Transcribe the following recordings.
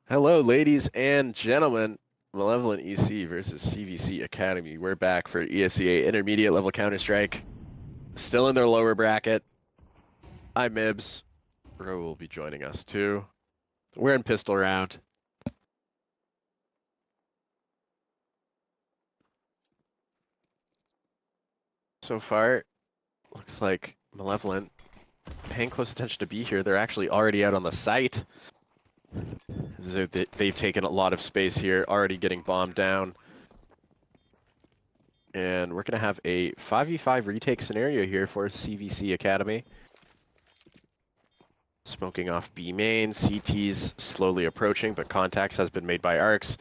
Hello, ladies and gentlemen. Malevolent EC versus CVC Academy. We're back for ESEA Intermediate Level Counter-Strike. Still in their lower bracket. I'm Mibs. Ro will be joining us too. We're in pistol round. So far, looks like Malevolent paying close attention to B here. They're actually already out on the site. They've taken a lot of space here, already getting bombed down. And we're going to have a 5v5 retake scenario here for CVC Academy. Smoking off B main, CT's slowly approaching, but contacts has been made by Arcs.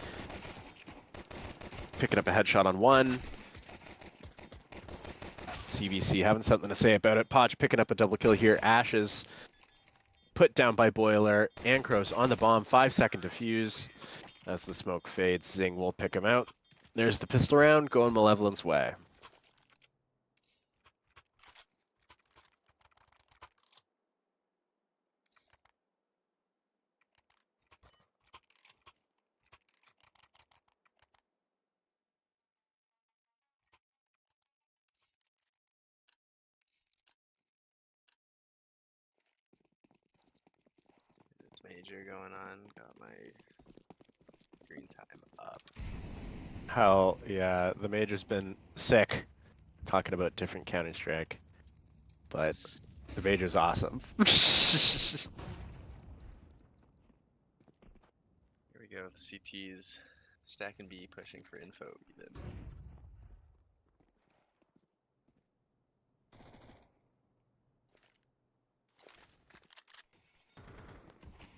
Picking up a headshot on one. CVC having something to say about it. Podge picking up a double kill here. Ashes put down by Boiler. Ankros on the bomb, 5-second defuse. As the smoke fades, Zing will pick him out. There's the pistol round going Malevolent's way. Major going on, got my green time up. Hell, yeah, the Major's been sick talking about different Counter-Strike, but the Major's awesome. Here we go, the CT's stacking B, pushing for info even.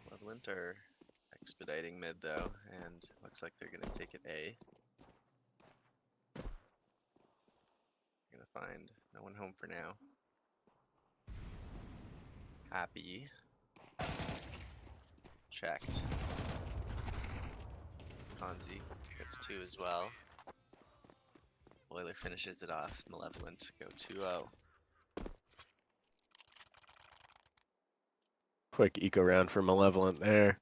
Malevolent are expediting mid though, and looks like they're gonna take it A. Gonna find no one home for now. Happy. Checked. Ponzi gets 2 as well. Boiler finishes it off. Malevolent go 2-0. Quick eco round for Malevolent there.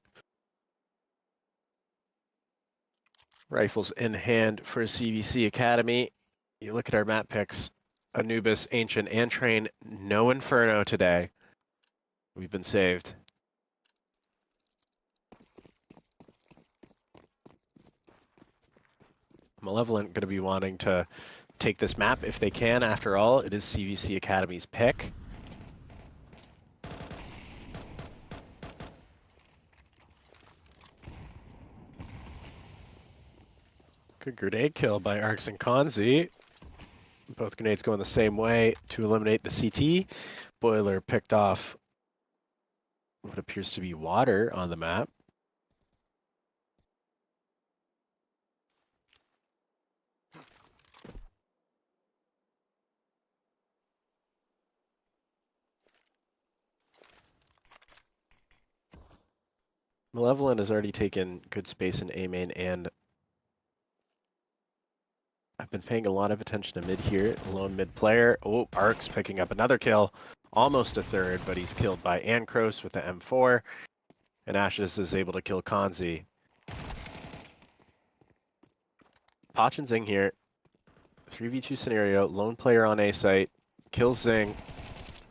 Rifles in hand for CVC Academy. You look at our map picks. Anubis, Ancient, and Train. No Inferno today. We've been saved. Malevolent going to be wanting to take this map if they can. After all, it is CVC Academy's pick. Good grenade kill by Arcs and Konzi. Both grenades going the same way to eliminate the CT. Boiler picked off what appears to be water on the map. Malevolent has already taken good space in A main, and I've been paying a lot of attention to mid here. Lone mid player. Oh, Arcs picking up another kill. Almost a third, but he's killed by Ankros with the M4. And Ashes is able to kill Konzi. Potch and Zing here. 3v2 scenario. Lone player on A site. Kills Zing.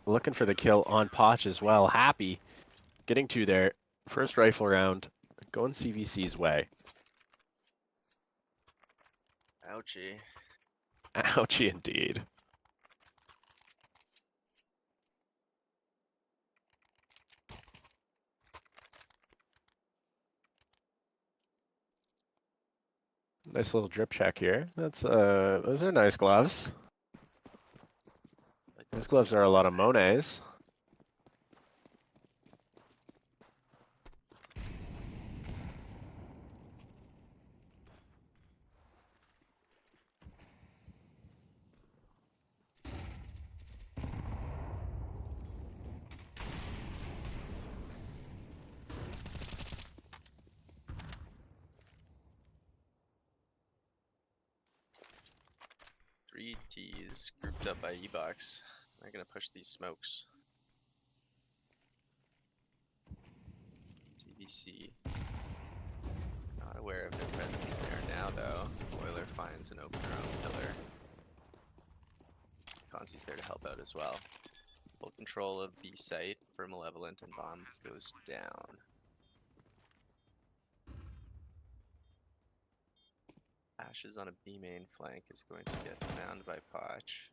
Looking for the kill on Potch as well. Happy. Getting 2 there. First rifle round. Going CVC's way. Ouchie. Ouchie indeed. Nice little drip check here. That's those are nice gloves. Like Those the gloves are a lot of CT. Monets. Three T's grouped up by E-Box. They're gonna push these smokes. CVC. Not aware of their presence there now, though. Boiler finds an open round pillar. Kanzi's there to help out as well. Full control of B site for Malevolent, and bomb goes down. Ashes on a B main flank is going to get found by Potch.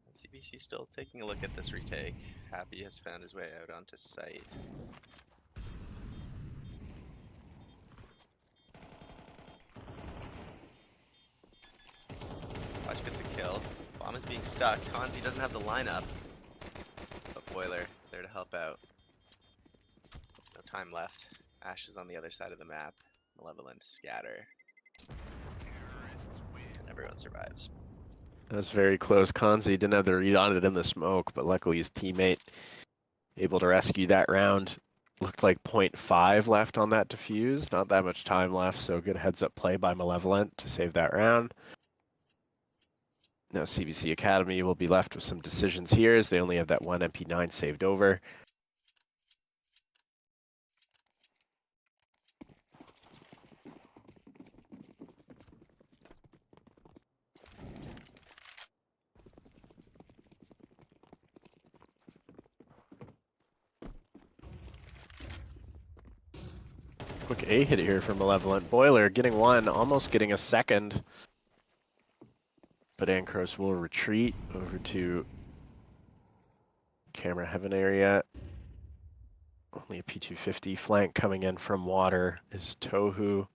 And CVC still taking a look at this retake. Happy has found his way out onto site. Potch gets a kill. Bomb is being stuck. Kanzi doesn't have the lineup. But Boiler there to help out. No time left. Ashes on the other side of the map. Malevolent scatter. And everyone survives. That was very close. Kanzi didn't have the read on it in the smoke, but luckily his teammate able to rescue that round. Looked like 0.5 left on that defuse. Not that much time left, so good heads up play by Malevolent to save that round. Now CVC Academy will be left with some decisions here as they only have that one MP9 saved over. Quick A hit here for Malevolent. Boiler getting one, almost getting a second. But Ankros will retreat over to camera heaven area. Only a P250 flank coming in from water is Tohu.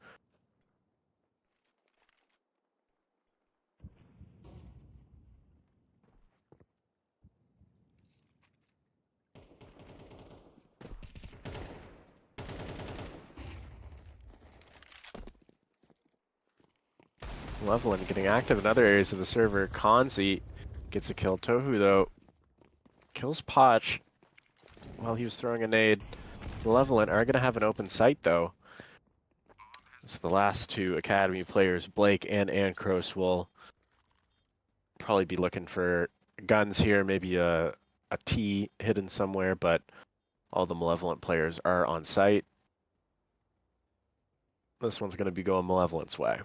Malevolent getting active in other areas of the server. Kanzi gets a kill. Tohu, though, kills Potch while he was throwing a nade. Malevolent are going to have an open site, though. It's the last two Academy players, Blake and Ankros, will probably be looking for guns here, maybe a T hidden somewhere, but all the Malevolent players are on site. This one's going to be going Malevolent's way.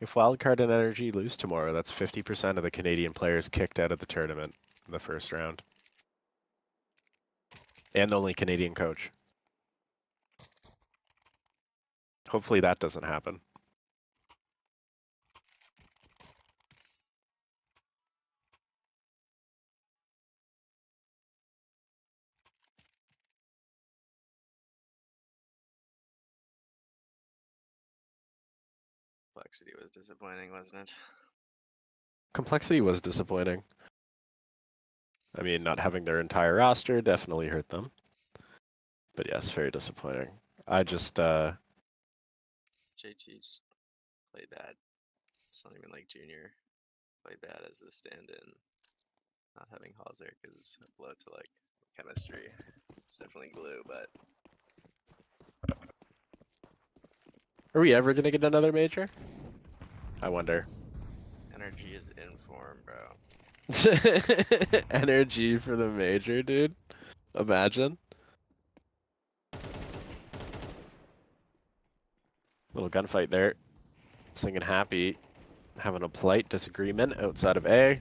If Wildcard and Energy lose tomorrow, that's 50% of the Canadian players kicked out of the tournament in the first round. And the only Canadian coach. Hopefully that doesn't happen. Complexity was disappointing, wasn't it? Complexity was disappointing. I mean, not having their entire roster definitely hurt them. But yes, very disappointing. I just, JT just played bad. It's not even like Junior played bad as the stand-in. Not having Hauser is a blow to like chemistry. It's definitely glue, but are we ever going to get another major? I wonder. energy is in form, bro. Energy for the major, dude. Imagine. Little gunfight there. Singing Happy. Having a polite disagreement outside of A.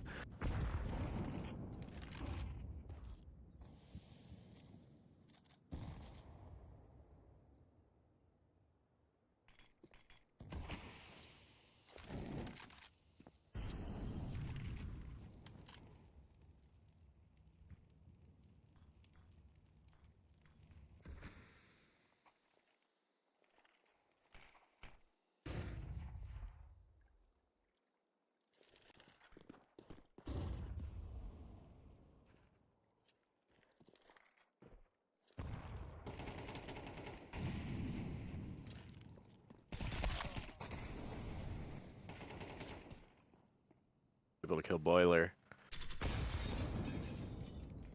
able to kill Boiler.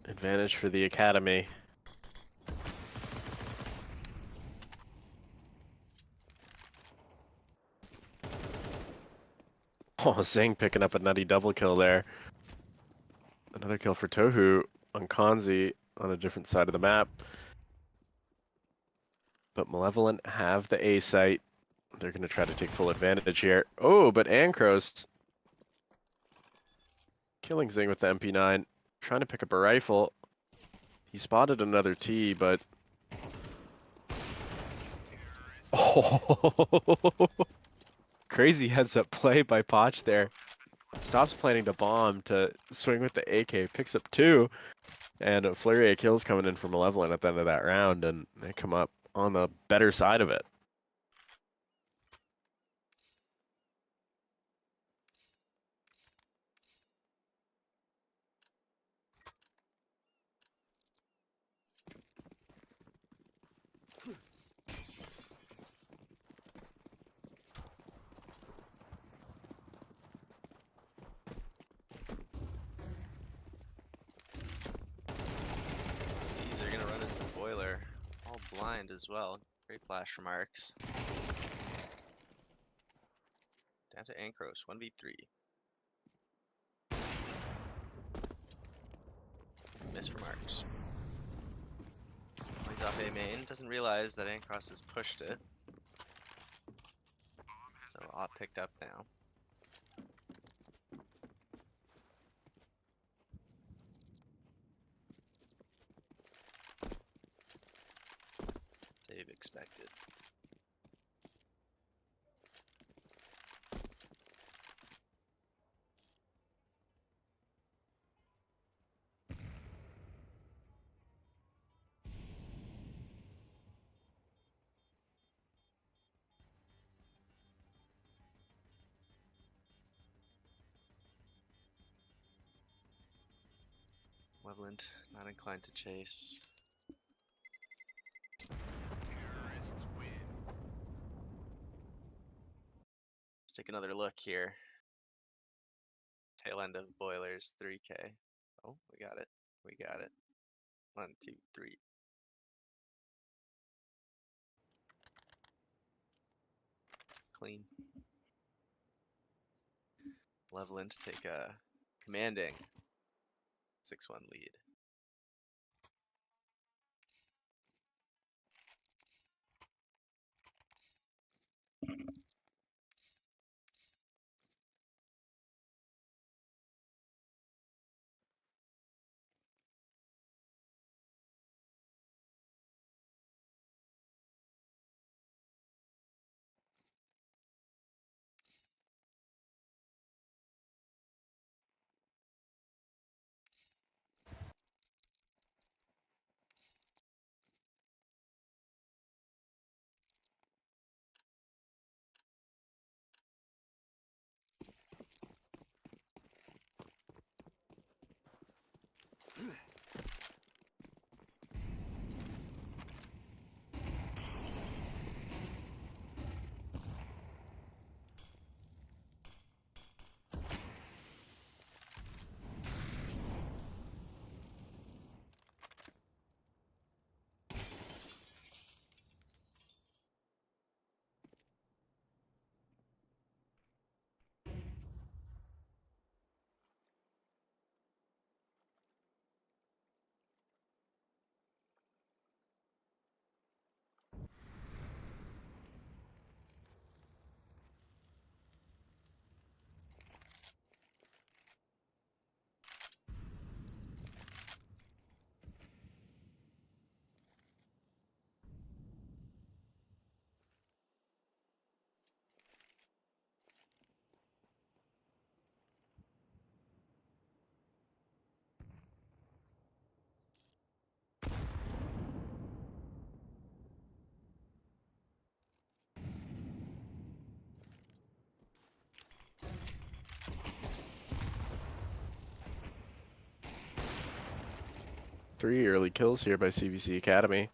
Advantage for the Academy. Oh, Zing picking up a nutty double kill there. Another kill for Tohu on Kanzi on a different side of the map. But Malevolent have the A site. They're going to try to take full advantage here. Oh, but Ankros killing Zing with the MP9. Trying to pick up a rifle. He spotted another T, but... Oh! Crazy heads-up play by Potch there. Stops planning the bomb to swing with the AK, picks up 2, and a flurry of kills coming in from Malevolent at the end of that round, and they come up on the better side of it. Jeez, they're gonna run into the Boiler. All blind as well. Great flash remarks. Down to Ankros, 1v3. Miss remarks. He's off A main, doesn't realize that Ankros has pushed it. So Op picked up now. Save expected. Malevolent, not inclined to chase. Let's take another look here. Tail end of Boilers, 3K. Oh, we got it. We got it. 1, 2, 3. Clean. Malevolent take a commanding 6-1 lead. Three early kills here by CVC Academy.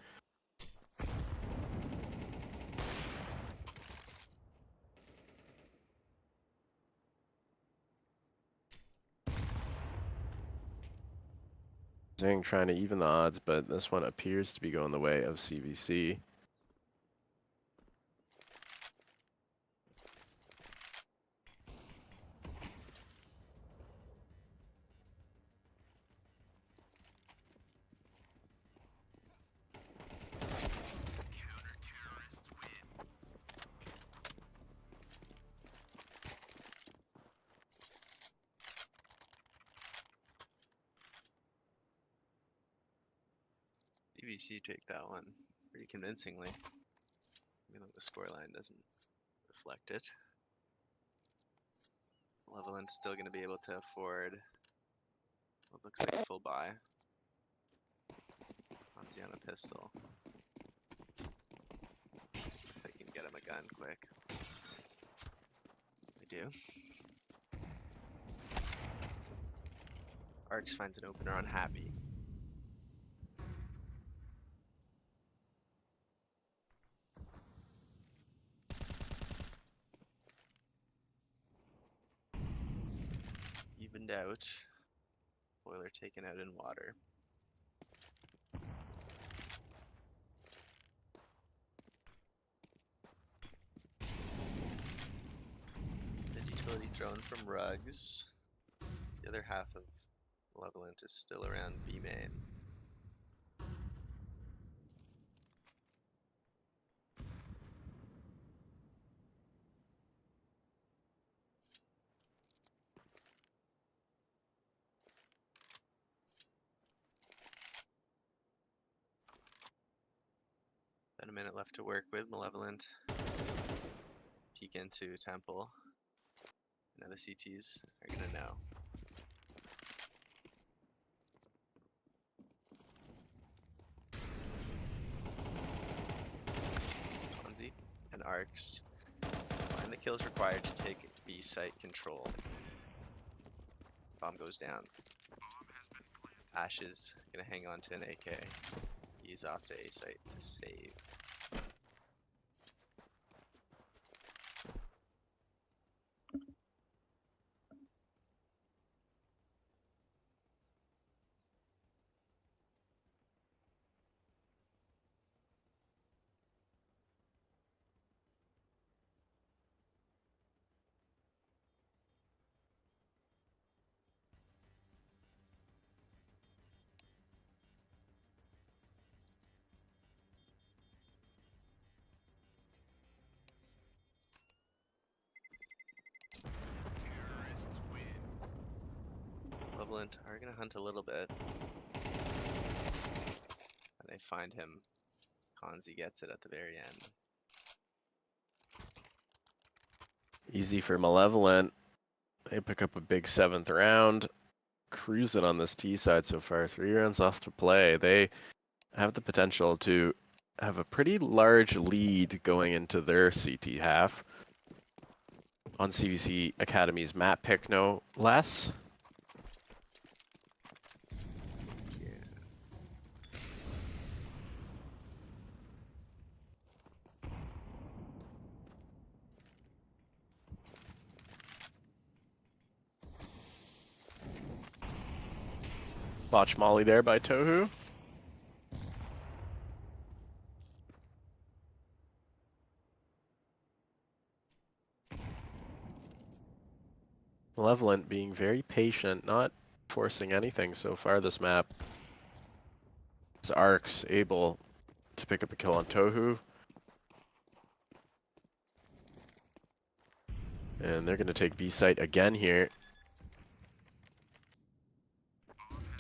Zing trying to even the odds, but this one appears to be going the way of CVC. CVC take that one pretty convincingly, even though the scoreline doesn't reflect it. Malevolent's still going to be able to afford what looks like a full buy. Ponzi on a pistol. If I can get him a gun quick. I do. Arcs finds an opener on Happy. Evened out. Boiler taken out in water. The utility thrown from Rugs. The other half of Malevolent is still around B main. About a minute left to work with. Malevolent. Peek into Temple. Now the CTs are gonna know. Ponzi and Arcs. Find the kills required to take B site control. Bomb goes down. Ashes gonna hang on to an AK. He's off to A site to save. Malevolent are gonna hunt a little bit. And they find him. Konzi gets it at the very end. Easy for Malevolent. They pick up a big 7th round. Cruising on this T side so far. 3 rounds off to play. They have the potential to have a pretty large lead going into their CT half. On CVC Academy's map pick, no less. Botch Molly there by Tohu. Malevolent being very patient, not forcing anything so far this map. As Arcs able to pick up a kill on Tohu. And they're going to take B site again here.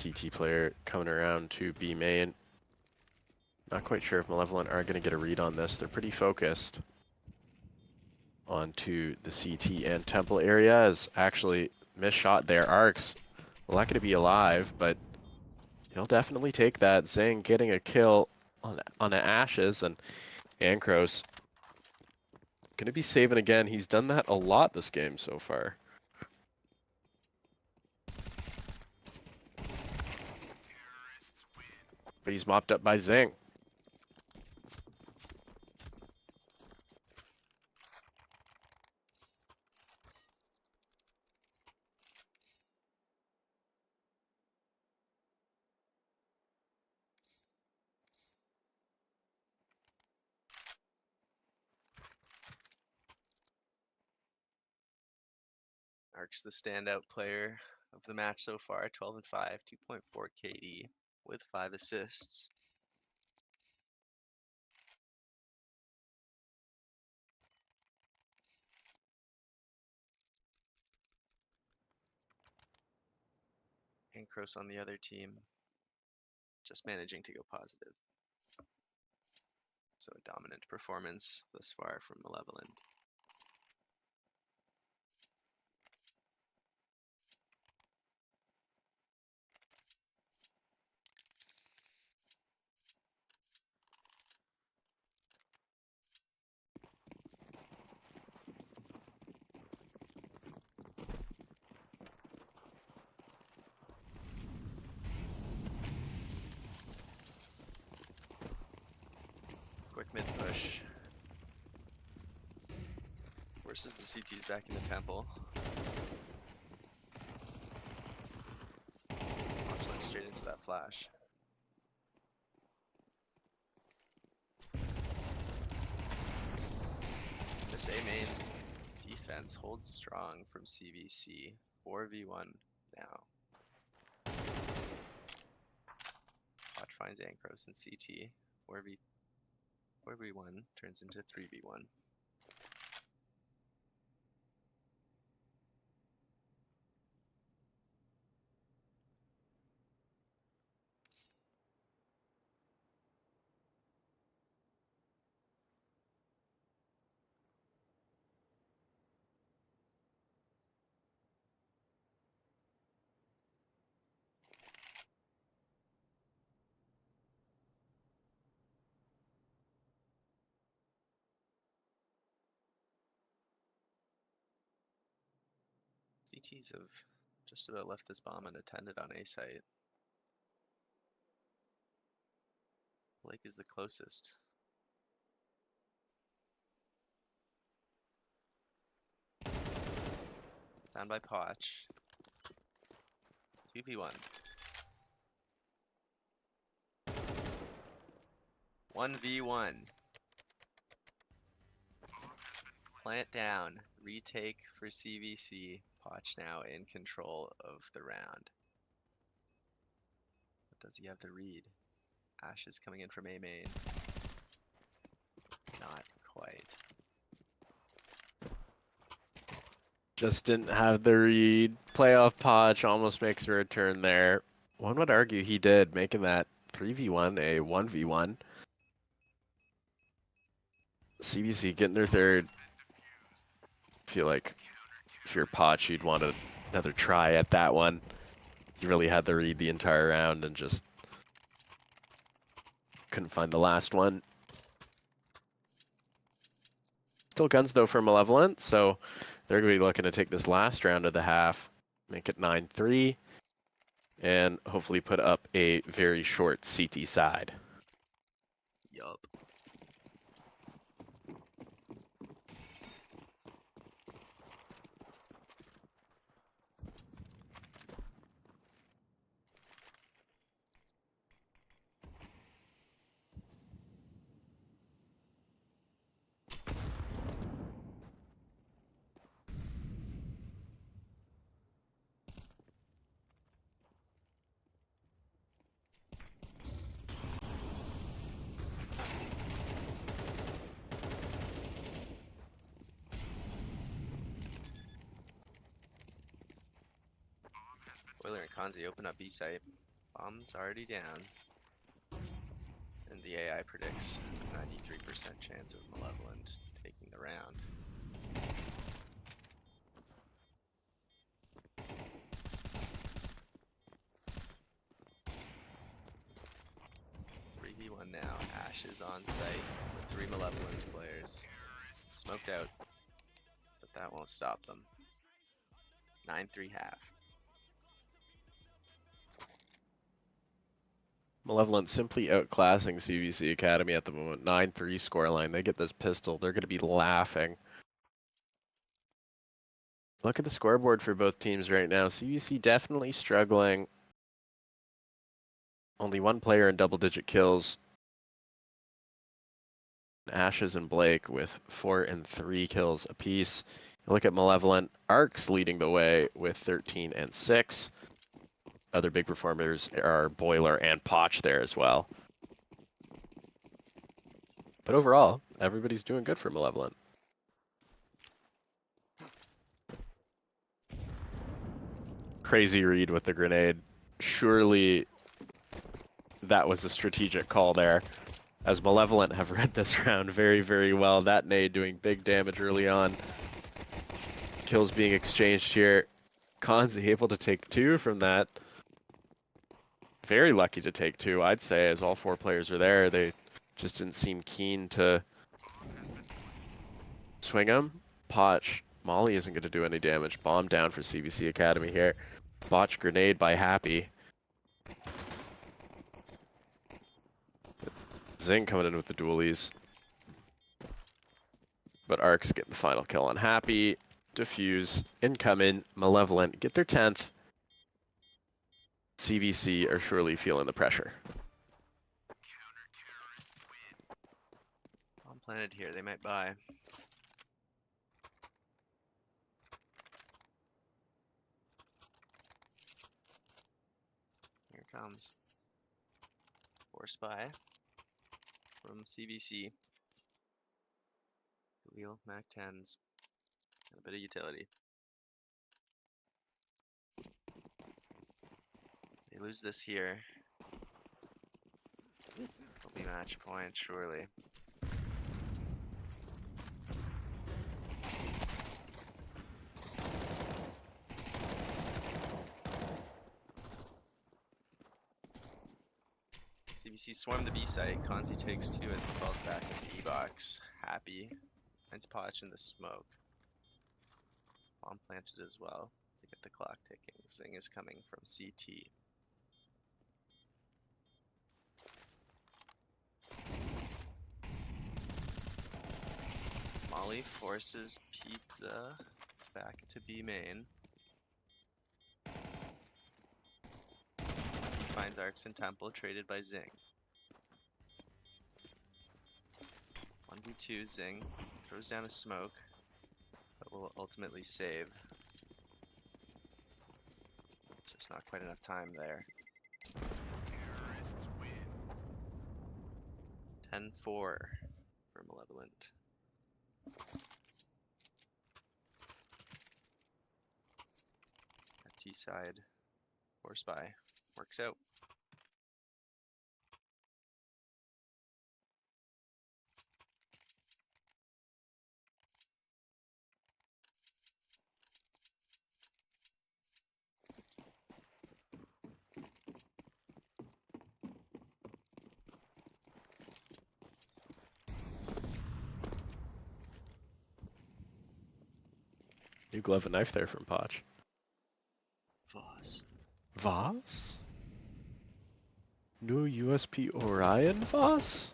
CT player coming around to B main. Not quite sure if Malevolent are going to get a read on this. They're pretty focused onto the CT and Temple area. As actually missed shot there. Arcs lucky to be alive, but he'll definitely take that. Zing getting a kill on an Ashes, and Ankros going to be saving again. He's done that a lot this game so far. But he's mopped up by Zing. Mark's the standout player of the match so far. 12 and 5, 2.4 KD with 5 assists. And Kroos on the other team, just managing to go positive. So a dominant performance thus far from Malevolent. Quick mid push. Forces the CTs back in the temple. Launching straight into that flash. This A main defense holds strong from CVC. 4v1 now. Watch finds Ankros and CT. 4v1 turns into 3v1. CTs have just about left this bomb unattended on A site. Blake is the closest. Found by Poch. 2v1. 1v1. Plant down. Retake for CVC. Poch now in control of the round. But does he have the read? Ash is coming in from A main. Not quite. Just didn't have the read. Playoff Podge almost makes a return there. One would argue he did, making that 3v1 a 1v1. CVC getting their third. Feel like if you're Podge, you'd want another try at that one. He really had the read the entire round and just couldn't find the last one. Still guns though for Malevolent, so they're going to be looking to take this last round of the half, make it 9-3, and hopefully put up a very short CT side. Yup. Boiler and Kanzi open up B site. Bomb's already down. And the AI predicts a 93% chance of Malevolent taking the round. One now. Ash is on site with 3 Malevolent players. Smoked out, but that won't stop them. 9-3 half. Malevolent simply outclassing CVC Academy at the moment. 9-3 scoreline. They get this pistol. They're going to be laughing. Look at the scoreboard for both teams right now. CVC definitely struggling. Only one player in double-digit kills. Ashes and Blake with 4 and 3 kills apiece. Look at Malevolent. Arcs leading the way with 13 and 6. Other big performers are Boiler and Potch there as well. But overall, everybody's doing good for Malevolent. Crazy read with the grenade. Surely that was a strategic call there, as Malevolent have read this round very, very well. That nade doing big damage early on. Kills being exchanged here. Kanzi able to take 2 from that. Very lucky to take 2, I'd say, as all 4 players are there. They just didn't seem keen to swing him. Potch. Molly isn't going to do any damage. Bomb down for CVC Academy here. Botch grenade by Happy. Zing coming in with the dualies. But Arcs getting the final kill on Happy. Diffuse. Incoming. Malevolent get their 10th. CVC are surely feeling the pressure. Bomb planted here. They might buy. Here it comes. Force buy from CVC. Wheel, Mac 10s. And a bit of utility. They lose this here. It'll be match point, surely. CVC swarm the B site. Kanzi takes 2 as he falls back into E-box. Happy. Finds Potch in the smoke. Bomb planted as well to get the clock ticking. Zing is coming from CT. Molly forces Pizza back to B main. He finds Arcs and Temple traded by Zing. 1v2 Zing throws down a smoke, but will ultimately save. Just not quite enough time there. 10-4 for Malevolent. That T side or spy works out. New glove and knife there from Potch. Voss. Voss? New USP Orion Voss?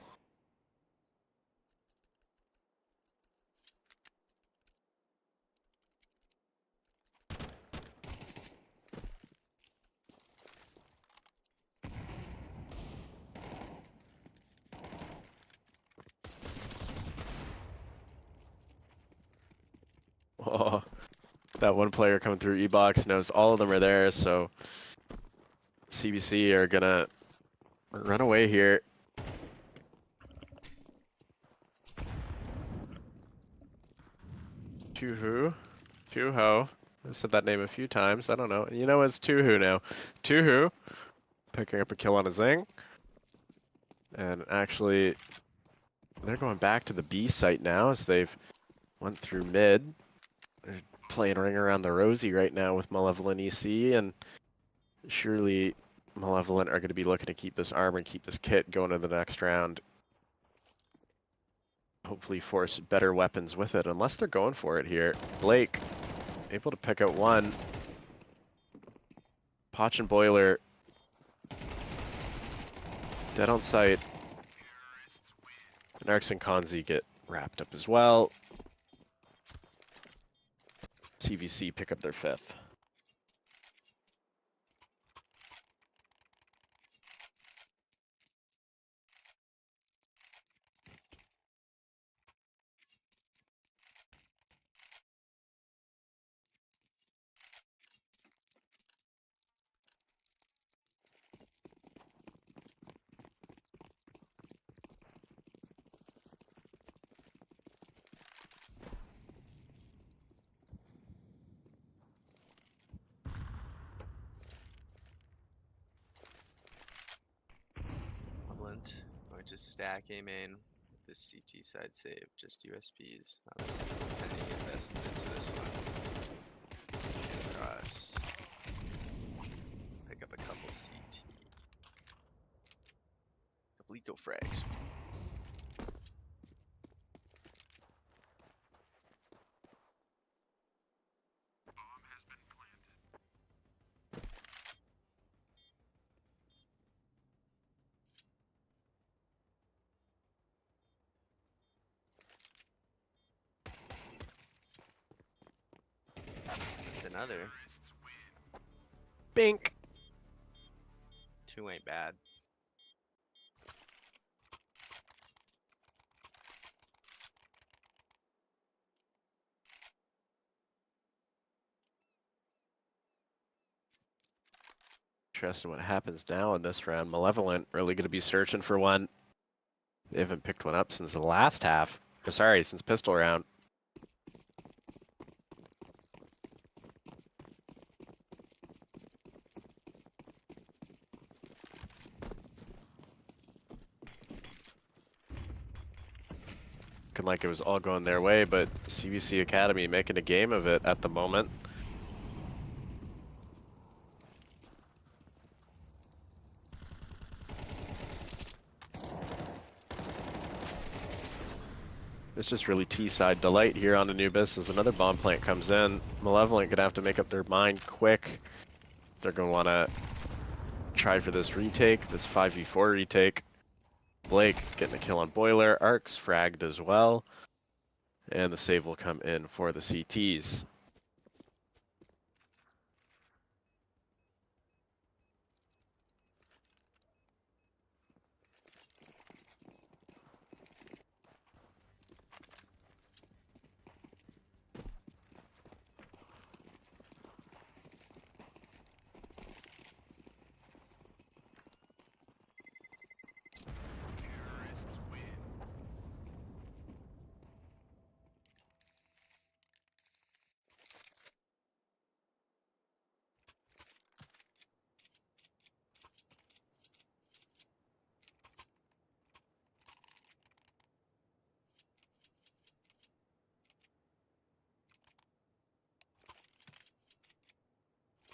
Oh, that one player coming through E-box knows all of them are there, so CBC are gonna run away here. Tuhu. Tuho. I've said that name a few times. I don't know. You know, it's Tuhu now. Tuhu picking up a kill on a Zing. And actually, they're going back to the B site now as they've went through mid. They're playing Ring Around the Rosie right now with Malevolent EC, and surely Malevolent are going to be looking to keep this armor and keep this kit going to the next round. Hopefully force better weapons with it, unless they're going for it here. Blake, able to pick out one. Potch and Boiler, dead on sight. Narcs and Kanzi get wrapped up as well. CVC pick up their 5th. Just stack A main with this CT side save, just USPs. Not a single penny invested into this one. Across. Pick up a couple CT. Couple eco frags. That's another. Bink. 2 ain't bad. Interesting what happens now in this round. Malevolent really going to be searching for one. They haven't picked one up since the last half. Or sorry, since pistol round. Looking like it was all going their way, but CVC Academy making a game of it at the moment. It's just really T-side delight here on Anubis as another bomb plant comes in. Malevolent gonna have to make up their mind quick. They're gonna wanna try for this retake, this 5v4 retake. Blake getting a kill on Boiler, Arcs fragged as well. And the save will come in for the CTs.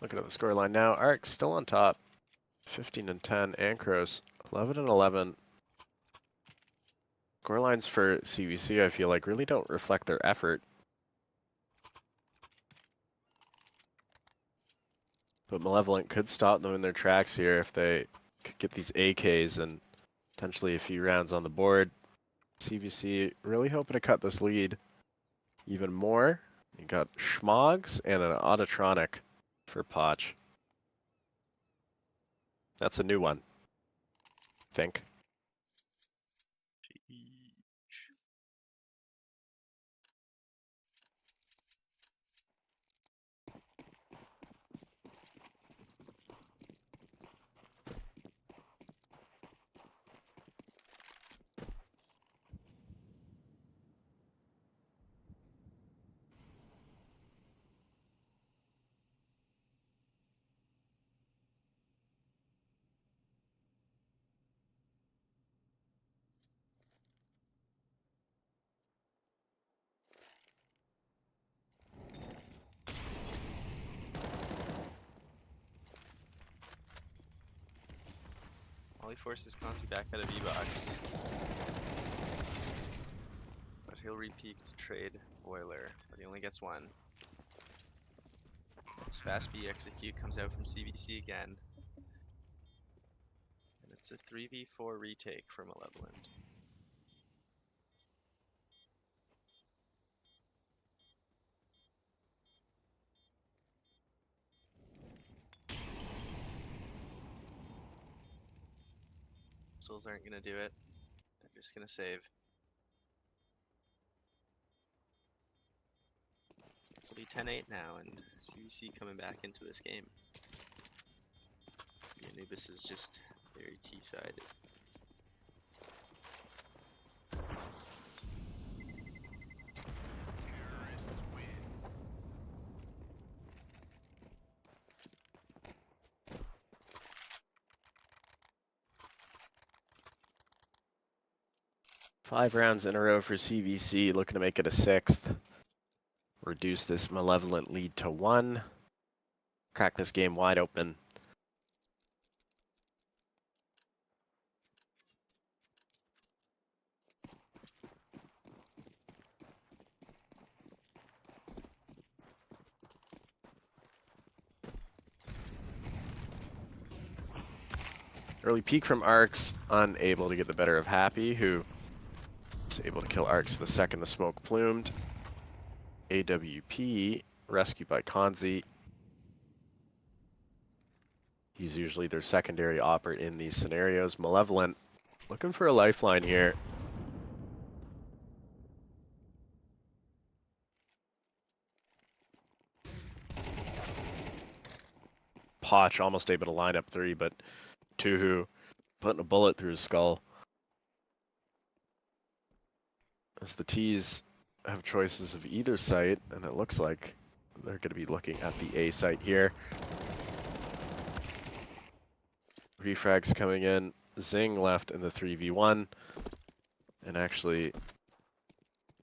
Looking at the scoreline now, Arc still on top, 15 and 10. Ankros 11 and 11. Scorelines for CVC, I feel like, really don't reflect their effort. But Malevolent could stop them in their tracks here if they could get these AKs and potentially a few rounds on the board. CVC really hoping to cut this lead even more. You got Schmogs and an Autotronic for Potch. That's a new one, I think. All he forces Conti back out of V-Box. But he'll repeat to trade Boiler, but he only gets one. This fast B execute comes out from CVC again. And it's a 3v4 retake for Malevolent. Pistols aren't gonna do it. They're just gonna save. This will be 10-8 now, and CVC coming back into this game. The Anubis is just very T-sided. 5 rounds in a row for CVC, looking to make it a 6th. Reduce this Malevolent lead to 1. Crack this game wide open. Early peek from Arcs, unable to get the better of Happy, who is able to kill Arcs the second the smoke plumed. AWP, rescued by Kanzi. He's usually their secondary operator in these scenarios. Malevolent, looking for a lifeline here. Potch almost able to line up 3, but Tuhu putting a bullet through his skull. As the T's have choices of either site, and it looks like they're going to be looking at the A site here. Refrags coming in. Zing left in the 3v1. And actually,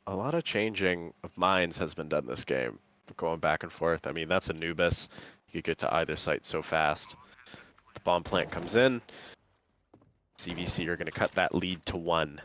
a lot of changing of minds has been done this game. Going back and forth. I mean, that's Anubis. You could get to either site so fast. The bomb plant comes in. CVC are going to cut that lead to 1.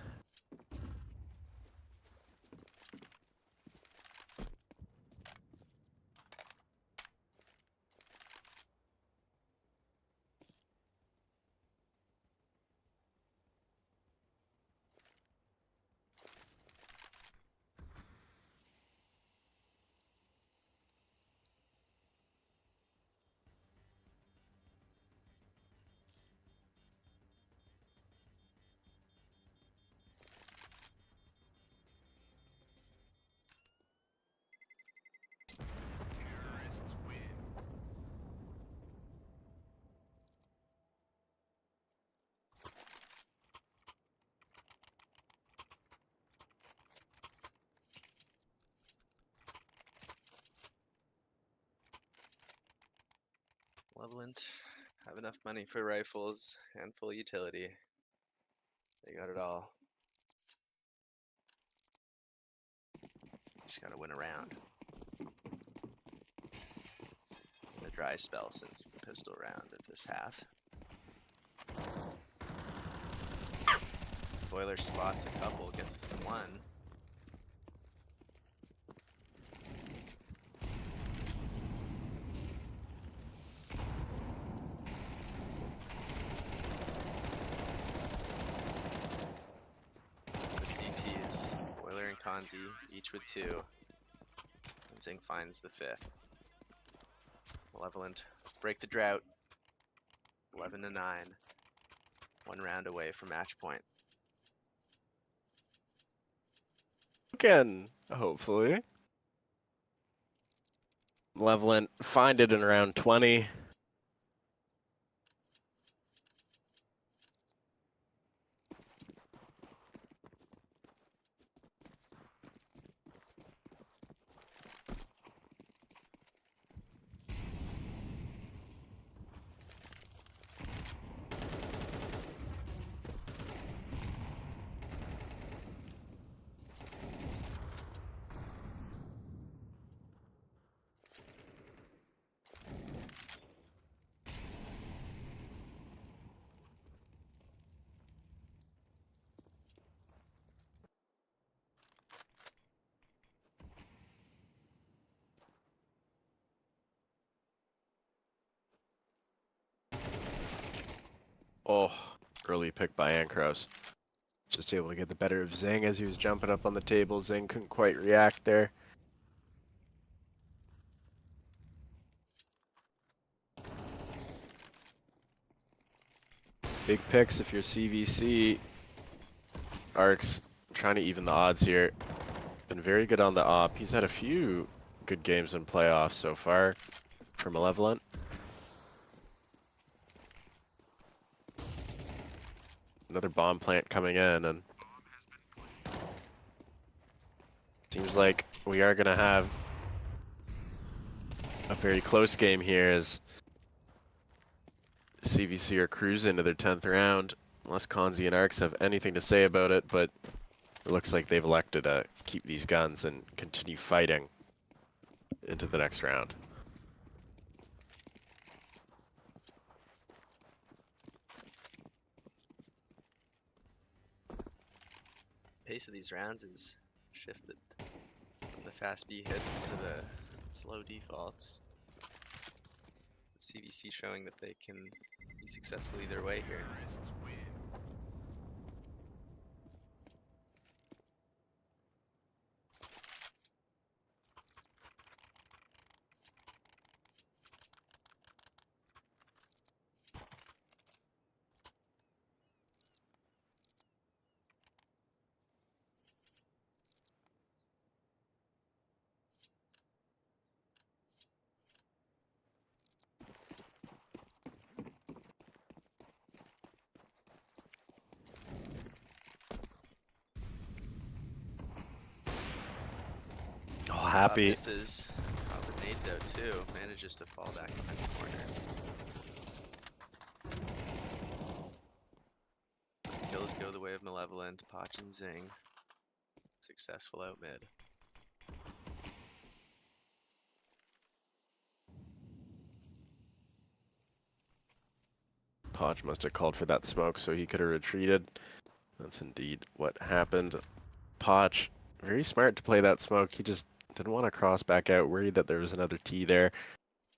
Malevolent have enough money for rifles and full utility. They got it all. Just gotta win a round. A dry spell since the pistol round of this half. Boiler spots a couple, gets one. The CTs, Boiler and Kanzi, each with 2. And Zing finds the 5th. Malevolent, break the drought. 11-9. 1 round away from match point. Again, hopefully. Malevolent, find it in around 20. Oh, early pick by Ankros. Just able to get the better of Zing as he was jumping up on the table. Zing couldn't quite react there. Big picks if you're CVC. Arcs trying to even the odds here. Been very good on the op. He's had a few good games in playoffs so far for Malevolent. Another bomb plant coming in, and seems like we are going to have a very close game here as CVC are cruising to their 10th round, unless Kanzi and Arcs have anything to say about it, but It looks like they've elected to keep these guns and continue fighting into the next round. Pace of these rounds is shifted from the fast B hits to the slow defaults. CVC showing that they can be successful either way here. Oh, happy. Misses. Oh, the nades out too. Manages to fall back behind the corner. Kills go the way of Malevolent. Potch and Zing. Successful out mid. Podge must have called for that smoke so he could have retreated. That's indeed what happened. Podge, very smart to play that smoke. He just didn't want to cross back out, worried that there was another T there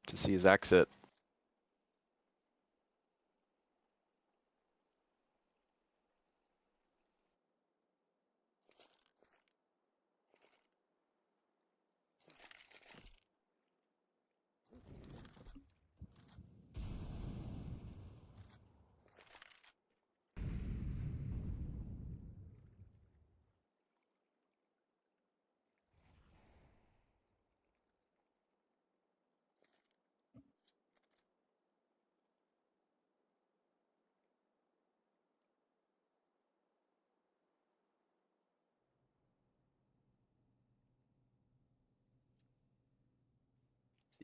to see his exit.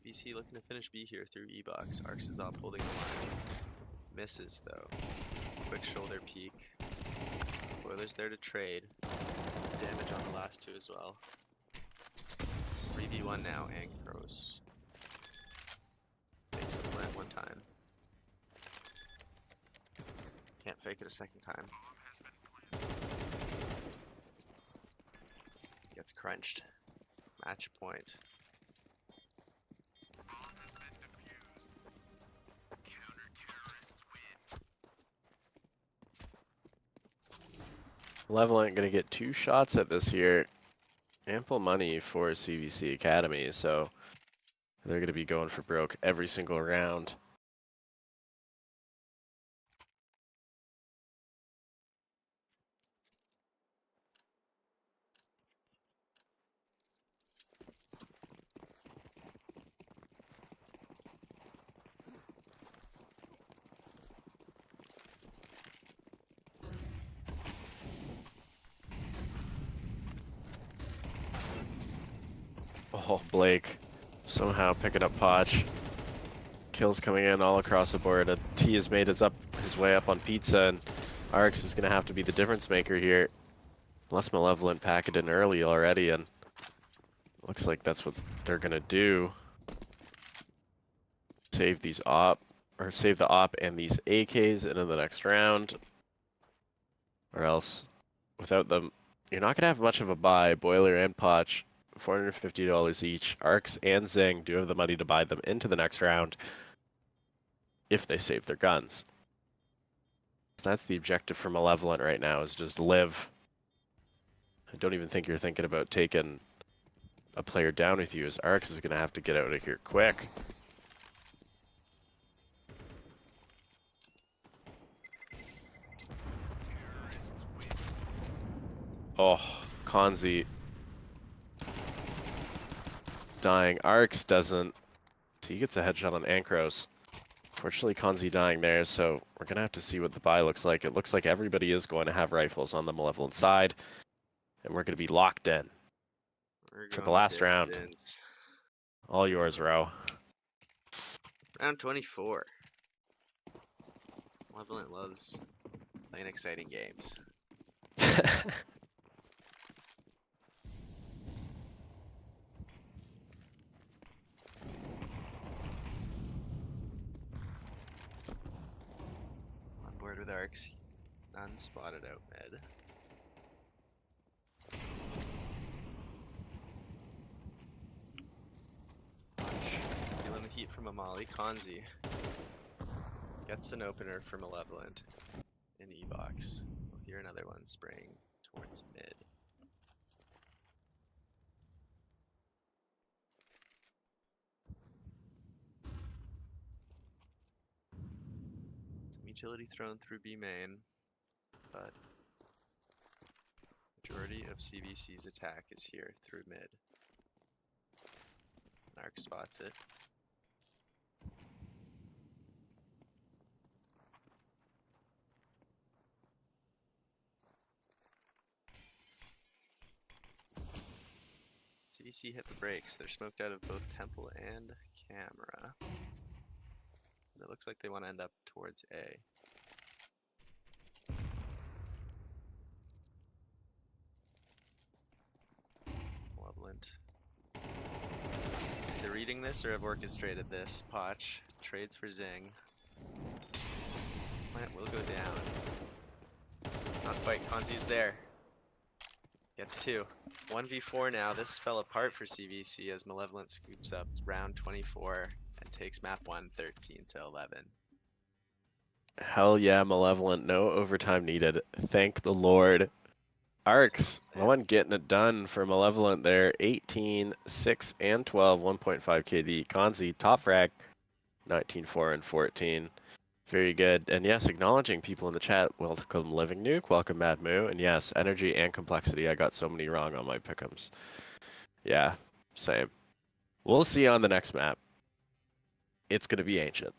CVC looking to finish B here through E-box. Arcs is up holding the line. Misses though. Quick shoulder peek. Boiler's there to trade. Damage on the last two as well. 3v1 now, and Crows. Fakes the plant one time. Can't fake it a second time. Gets crunched. Match point. Malevolent gonna get 2 shots at this here. Ample money for CVC Academy, so they're gonna be going for broke every single round. Oh, Blake somehow picking up Podge. Kills coming in all across the board. A T has made his way up on Pizza, and Arx is gonna have to be the difference maker here. Unless Malevolent pack it in early already, and looks like that's what they're gonna do. Save these save the op and these AKs into the next round. Or else, without them, you're not gonna have much of a buy. Boiler and Potch, $450 each. Arcs and Zing do have the money to buy them into the next round if they save their guns. So that's the objective for Malevolent right now, is just live. I don't even think you're thinking about taking a player down with you, as Arcs is gonna have to get out of here quick. Oh, Konzi dying. Arcs doesn't. He gets a headshot on Ankros. Fortunately, Konzi dying there, so we're going to have to see what the buy looks like. It looks like everybody is going to have rifles on the Malevolent side, and we're going to be locked in for the last round. All yours, Ro. Round 24. Malevolent loves playing exciting games. forward with arcs. None spotted out mid. Feeling the heat from Amali. Kanzi gets an opener for Malevolent in E-box. We'll hear another one spraying towards mid. Some utility thrown through B main, but majority of CVC's attack is here through mid. Narc spots it. CVC hit the brakes. They're smoked out of both temple and camera. And it looks like they want to end up towards A. Malevolent. They're reading this or have orchestrated this. Potch trades for Zing. Plant will go down. Not quite. Kanzi's there. Gets 2. 1v4 now. This fell apart for CVC as Malevolent scoops up round 24 and takes map 1 13-11. Hell yeah, Malevolent. No overtime needed. Thank the Lord. Arcs. No one getting it done for Malevolent there. 18, 6, and 12. 1.5 KD. Kanzi, top frag. 19, 4, and 14. Very good. And yes, acknowledging people in the chat. Welcome Living Nuke. Welcome Mad Moo. And yes, energy and complexity. I got so many wrong on my pick'ems. Yeah, same. We'll see on the next map. It's going to be ancient.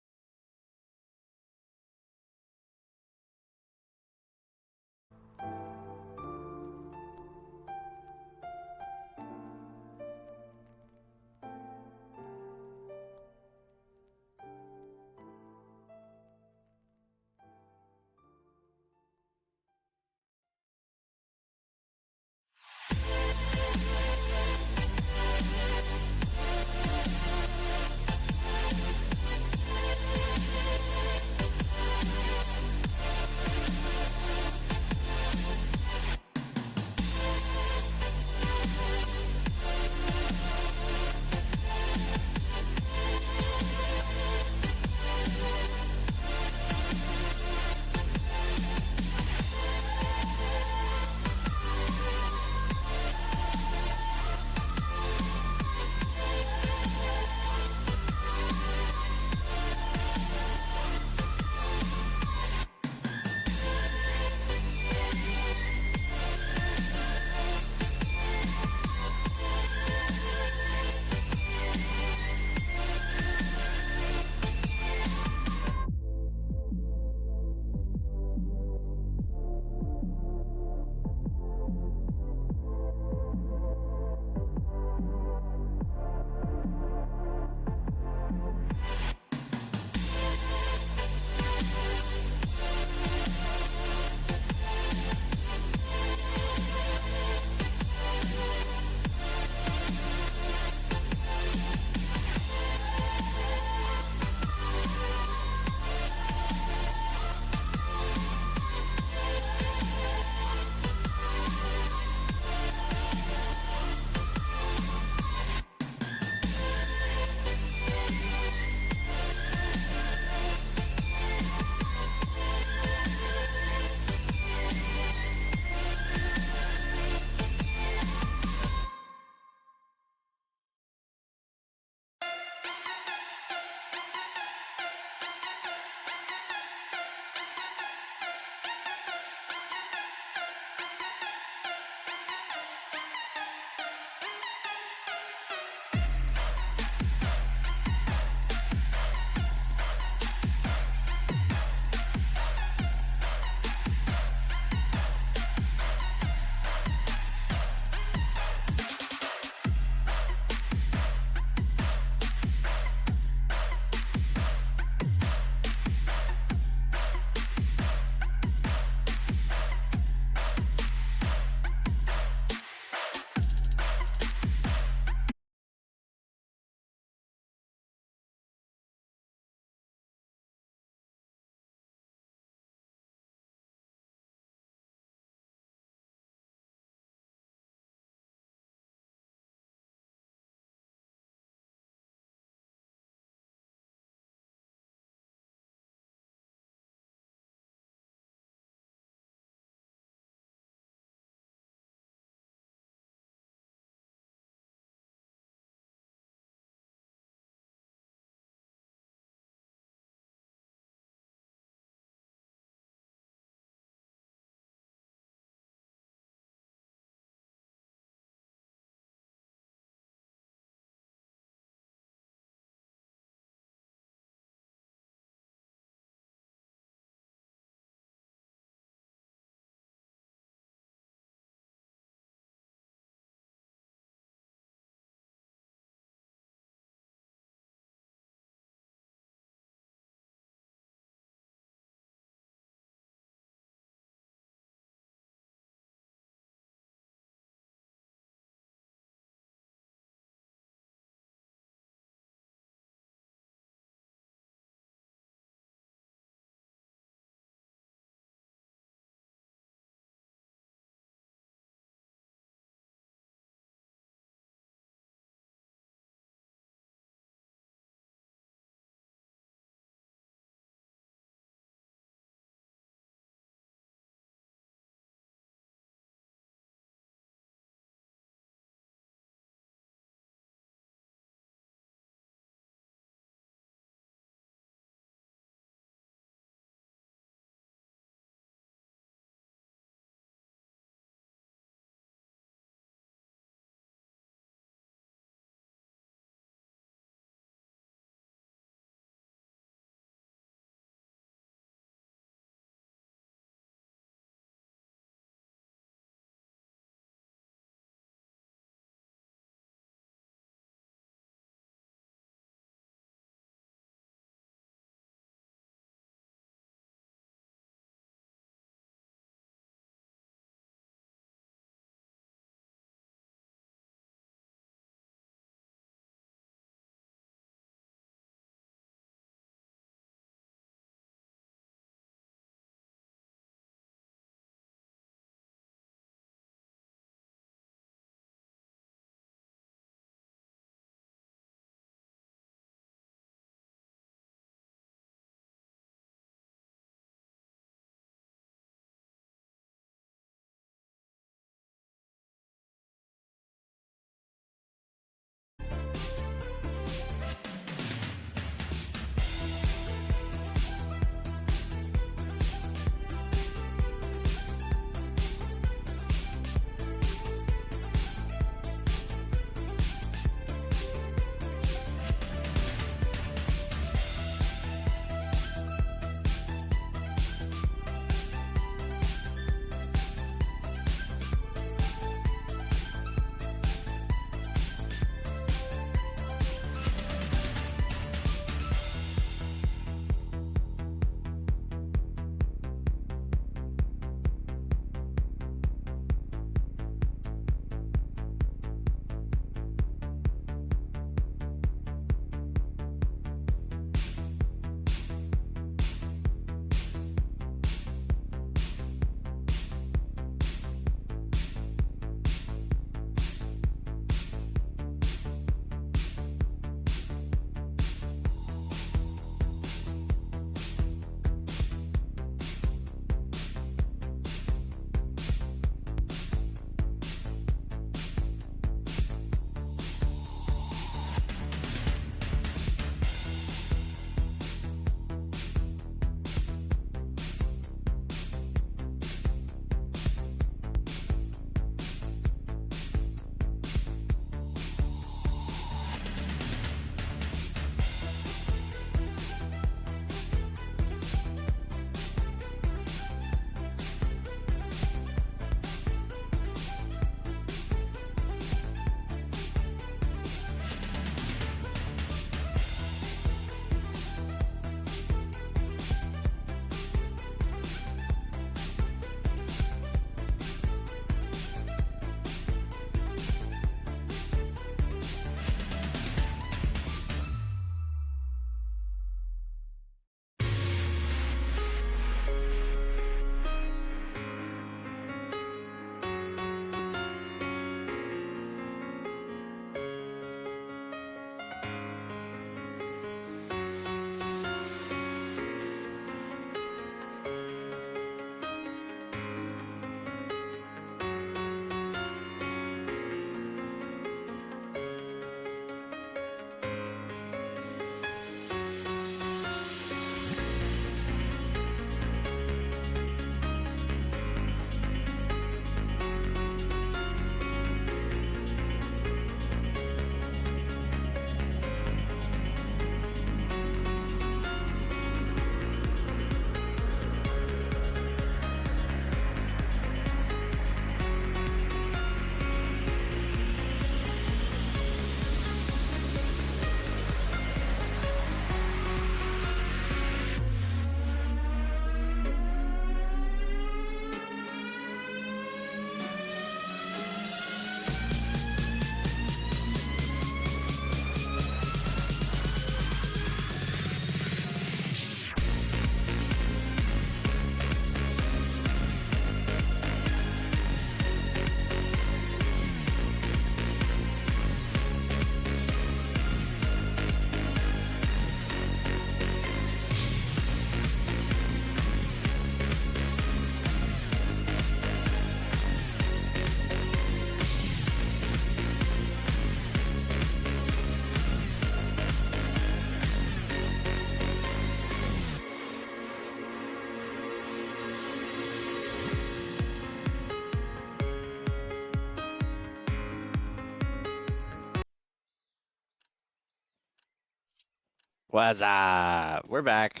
Wazza! We're back.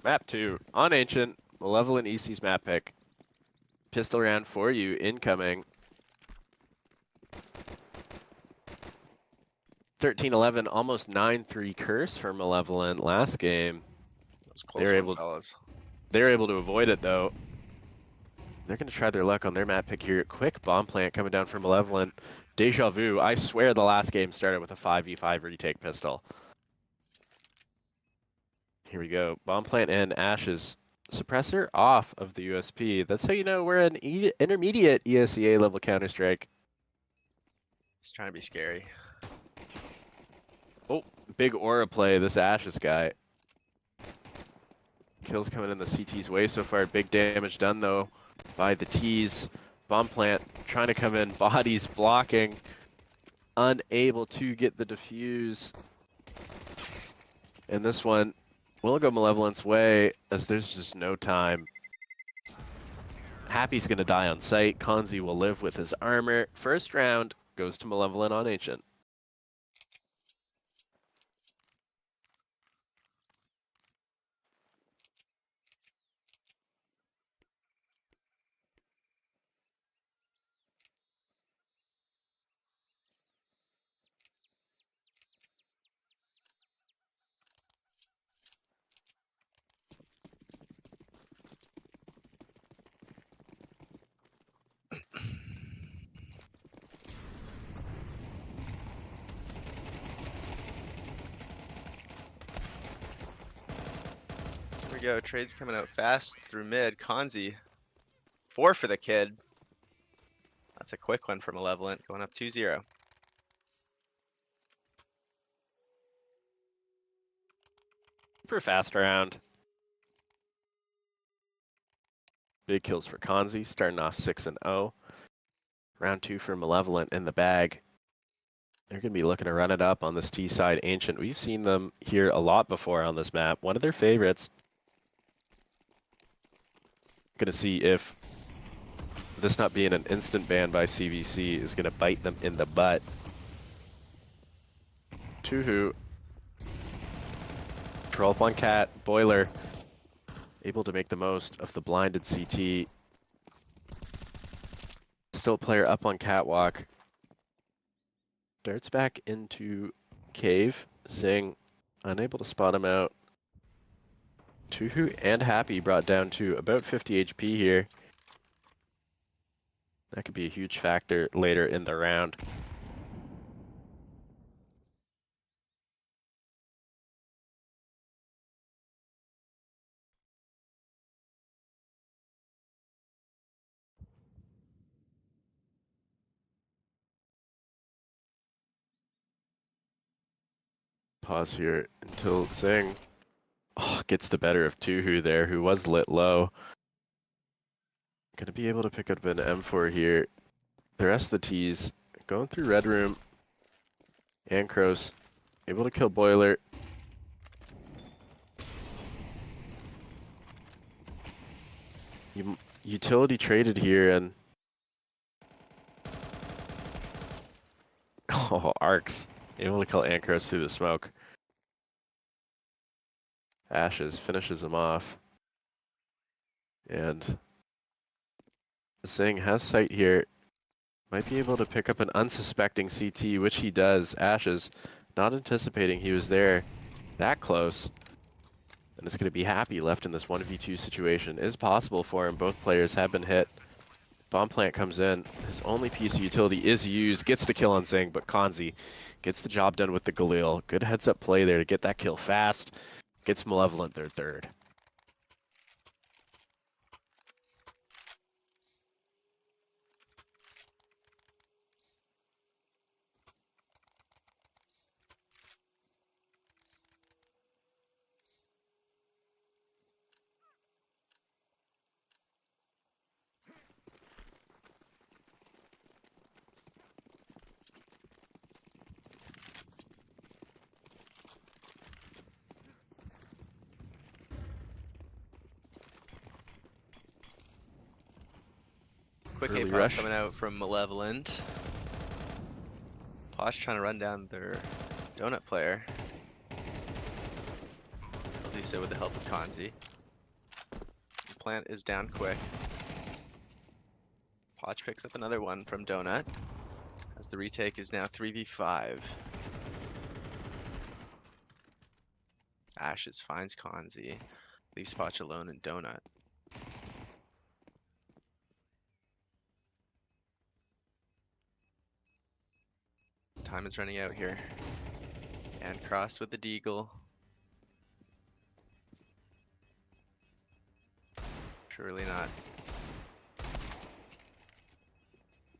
Map 2 on Ancient. Malevolent EC's map pick. Pistol round for you incoming. 13-11, almost 9-3 curse for Malevolent last game. Those close one, fellas. They were able to avoid it though. They're going to try their luck on their map pick here. Quick bomb plant coming down from Malevolent. Deja vu. I swear the last game started with a 5v5 retake pistol. Here we go. Bomb plant and ashes. Suppressor off of the USP. That's how you know we're an intermediate ESEA level Counter-Strike. He's trying to be scary. Oh, big aura play, this ashes guy. Kills coming in the CT's way so far. Big damage done though by the T's. Bomb plant trying to come in. Bodies blocking. Unable to get the defuse. And this one will go Malevolent's way as there's just no time. Happy's going to die on sight. Kanzi will live with his armor. First round goes to Malevolent on Ancient. Here we go. Trade's coming out fast through mid. Kanzi. 4 for the kid. That's a quick one for Malevolent. Going up 2-0. Super fast round. Big kills for Kanzi, starting off 6-0. Round 2 for Malevolent in the bag. They're going to be looking to run it up on this T side Ancient. We've seen them here a lot before on this map. One of their favorites. Going to see if this not being an instant ban by CVC is going to bite them in the butt. Tuhu. Troll up on Cat. Boiler. Able to make the most of the blinded CT. Still player up on Catwalk. Darts back into Cave. Zing. Unable to spot him out. Tuhu and Happy brought down to about 50 HP here. That could be a huge factor later in the round. Pause here until Zing gets the better of Tuhu there, who was lit low. Gonna be able to pick up an M4 here. The rest of the T's going through Red Room. Ankros able to kill Boiler. Utility traded here and Arcs able to kill Ankros through the smoke. Ashes finishes him off. And Zing has sight here. Might be able to pick up an unsuspecting CT, which he does. Ashes, not anticipating he was there that close. And it's going to be Happy left in this 1v2 situation. Is possible for him. Both players have been hit. Bomb plant comes in. His only piece of utility is used. Gets the kill on Zing, but Kanzi gets the job done with the Galil. Good heads up play there to get that kill fast. Gets Malevolent their third. Quick Early A-pop rush. coming out from Malevolent. Posh trying to run down their donut player. so with the help of Kanzi. The plant is down quick. Podge picks up another one from Donut, as the retake is now 3v5. Ashes finds Kanzi, leaves Potch alone and Donut. Time is running out here. And cross with the Deagle. Surely not.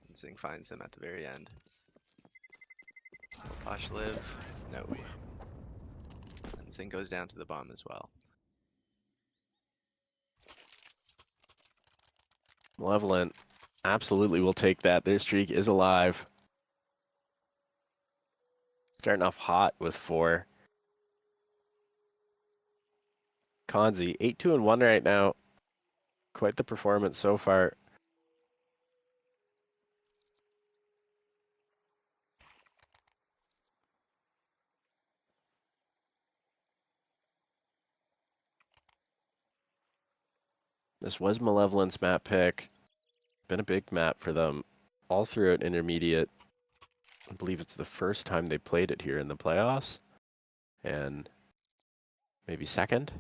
And Zing finds him at the very end. Will Posh live? No. And Zing goes down to the bomb as well. Malevolent absolutely will take that. Their streak is alive. Starting off hot with 4. Kanzi, 8-2-1 right now. Quite the performance so far. This was Malevolent's map pick. Been a big map for them all throughout intermediate. I believe it's the first time they played it here in the playoffs. And maybe second.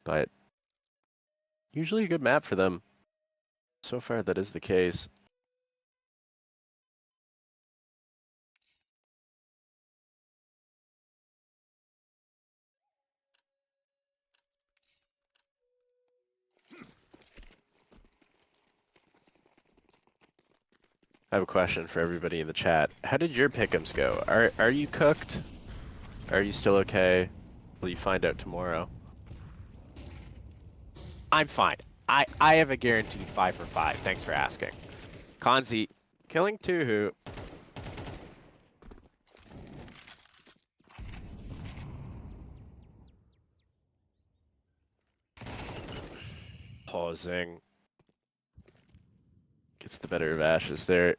But usually a good map for them. So far that is the case. I have a question for everybody in the chat. How did your pick'ems go? Are you cooked? Are you still okay? Will you find out tomorrow? I'm fine. I have a guaranteed 5 for 5. Thanks for asking. Kanzi, killing Tuhu. Pausing. Gets the better of Ashes there.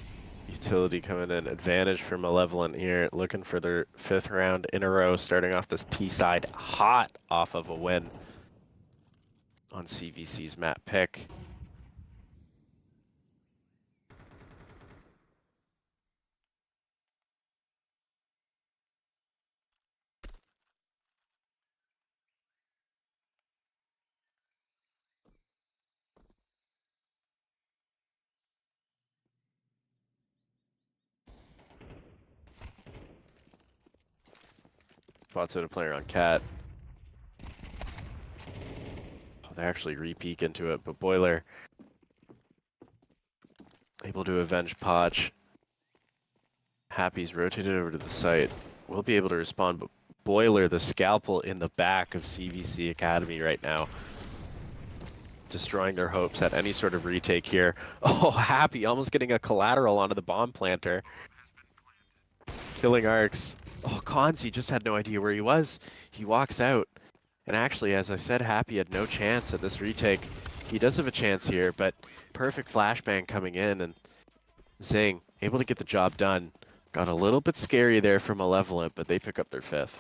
Utility coming in. Advantage for Malevolent here. Looking for their 5th round in a row. Starting off this T side hot off of a win on CVC's map pick. Spots out a player on Cat. Oh, they actually re-peek into it, but Boiler able to avenge Potch. Happy's rotated over to the site. Will be able to respond, but Boiler, the scalpel in the back of CVC Academy right now. Destroying their hopes at any sort of retake here. Oh, Happy almost getting a collateral onto the bomb planter. Killing Arcs. Oh, Kanzi just had no idea where he was. He walks out. And actually, as I said, Happy had no chance at this retake. He does have a chance here, but perfect flashbang coming in, and Zing able to get the job done. Got a little bit scary there for Malevolent, but they pick up their 5th.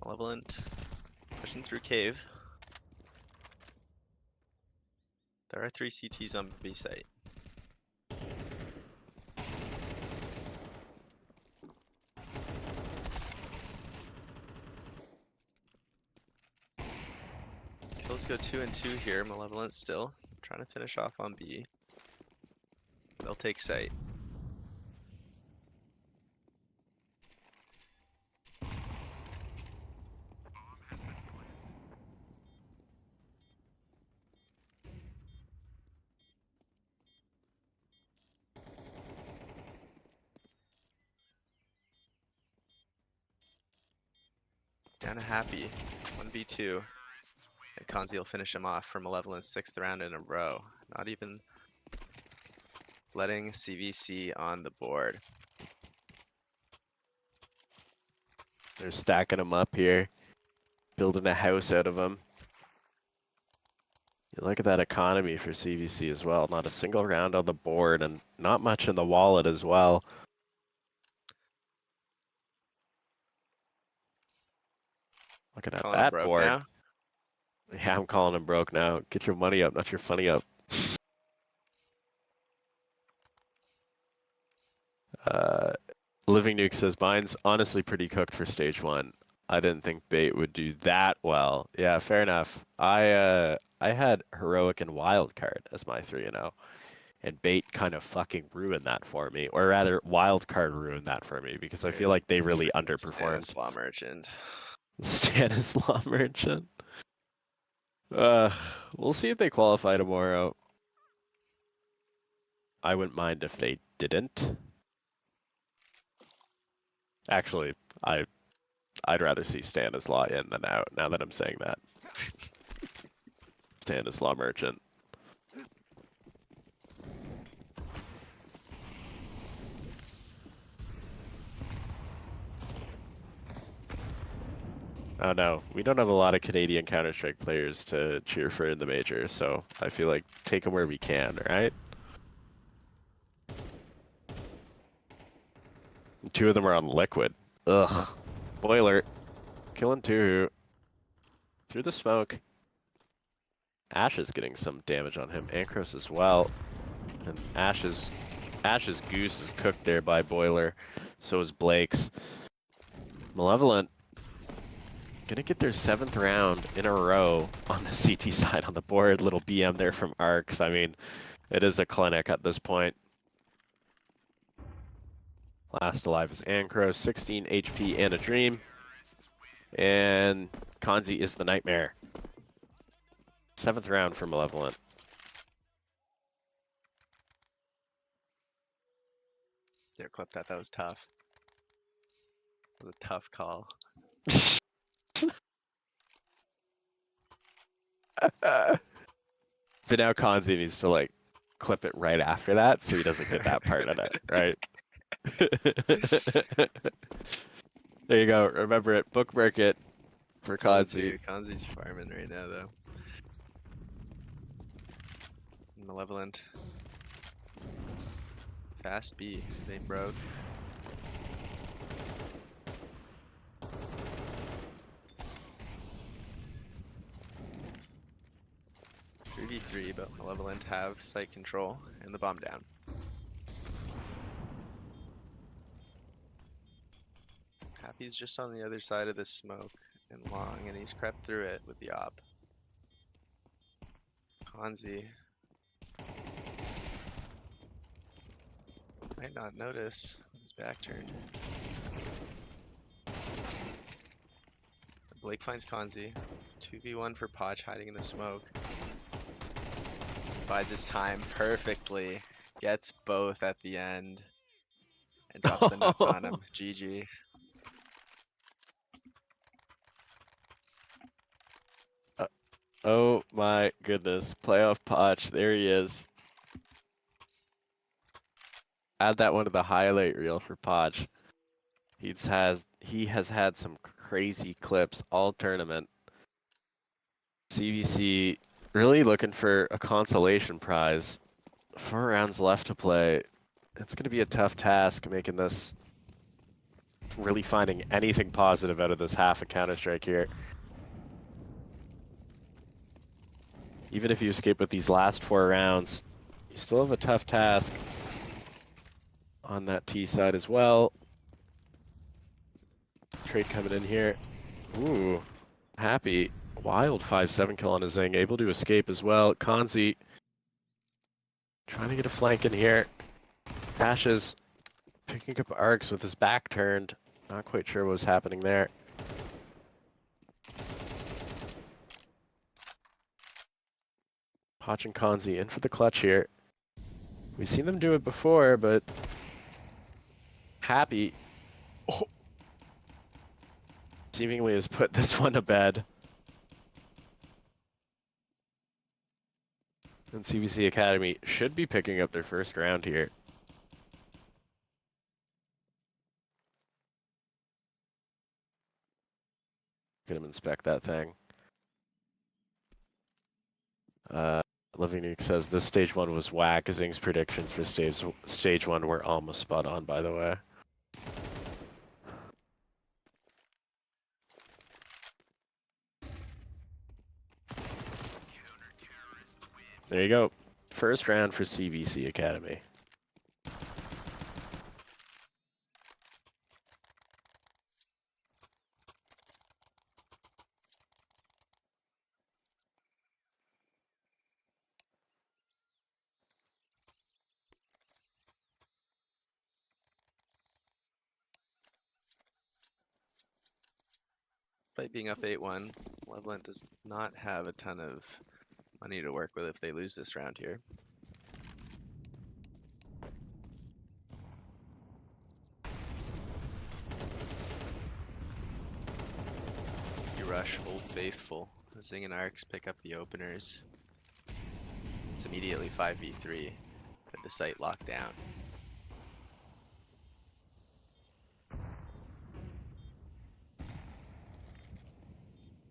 Malevolent pushing through cave. There are 3 CTs on B site. Kills go 2 and 2 here. Malevolent still trying to finish off on B. They'll take site. Down to Happy. 1v2. And Kanzi will finish him off for Malevolent's 6th round in a row. Not even letting CVC on the board. They're stacking him up here, building a house out of him. You look at that economy for CVC as well. Not a single round on the board and not much in the wallet as well. Looking at Calling him that broke board. now. Yeah, I'm calling him broke now. Get your money up, not your funny up. Living Nuke says, mine's honestly pretty cooked for stage 1. I didn't think bait would do that well. Yeah, fair enough. I had heroic and wild card as my 3-0, and bait kind of fucking ruined that for me, or rather, wild card ruined that for me because I feel like they really underperformed. Stanislaw Merchant. Stanislaw Merchant. We'll see if they qualify tomorrow. I wouldn't mind if they didn't. Actually, I'd rather see Stanislaw in than out, now that I'm saying that. Stanislaw Merchant. Oh no, we don't have a lot of Canadian Counter-Strike players to cheer for in the major, so I feel like take them where we can, right? 2 of them are on liquid. Ugh. Boiler. Killing 2. Through the smoke. Ash is getting some damage on him. Ankros as well. And Ash's goose is cooked there by Boiler. So is Blake's. Malevolent gonna get their 7th round in a row on the CT side on the board. Little BM there from Arcs. I mean, it is a clinic at this point. Last alive is Ankros, 16 HP and a dream. And Kanzi is the nightmare. 7th round for Malevolent. Yeah, clip that. That was tough. That was a tough call. But now Kanzi needs to like clip it right after that so he doesn't get that part of it, right? There you go. Remember it. Bookmark it for Kanzi. Kanzi's farming right now, though. Malevolent. Fast B. They broke. 3v3, but Malevolent have site control and the bomb down. Happy's just on the other side of the smoke and long, and he's crept through it with the op. Kanzi might not notice his back turned. Blake finds Kanzi. 2v1 for Podge hiding in the smoke. Bides his time perfectly. Gets both at the end. And drops the nuts on him. GG. Oh my goodness. Playoff Potch. There he is. Add that one to the highlight reel for Potch. He has had some crazy clips all tournament. CVC really looking for a consolation prize. 4 rounds left to play. It's going to be a tough task making this, really finding anything positive out of this half of Counter-Strike here. Even if you escape with these last 4 rounds, you still have a tough task on that T side as well. Trade coming in here. Ooh, Happy. Wild 5-7 kill on his Zing, able to escape as well. Kanzi trying to get a flank in here. Ashes picking up arcs with his back turned. Not quite sure what was happening there. Potch and Kanzi in for the clutch here. We've seen them do it before, but Happy. Oh. seemingly has put this one to bed. And CVC Academy should be picking up their first round here. Get him inspect that thing. Living Nuke says this stage 1 was whack. Zing's predictions for stage 1 were almost spot on, by the way. There you go. First round for CVC Academy. Despite being up 8-1, Malevolent does not have a ton of money to work with if they lose this round here. You rush Old Faithful. Zing and Arcs pick up the openers. It's immediately 5v3 with the site locked down.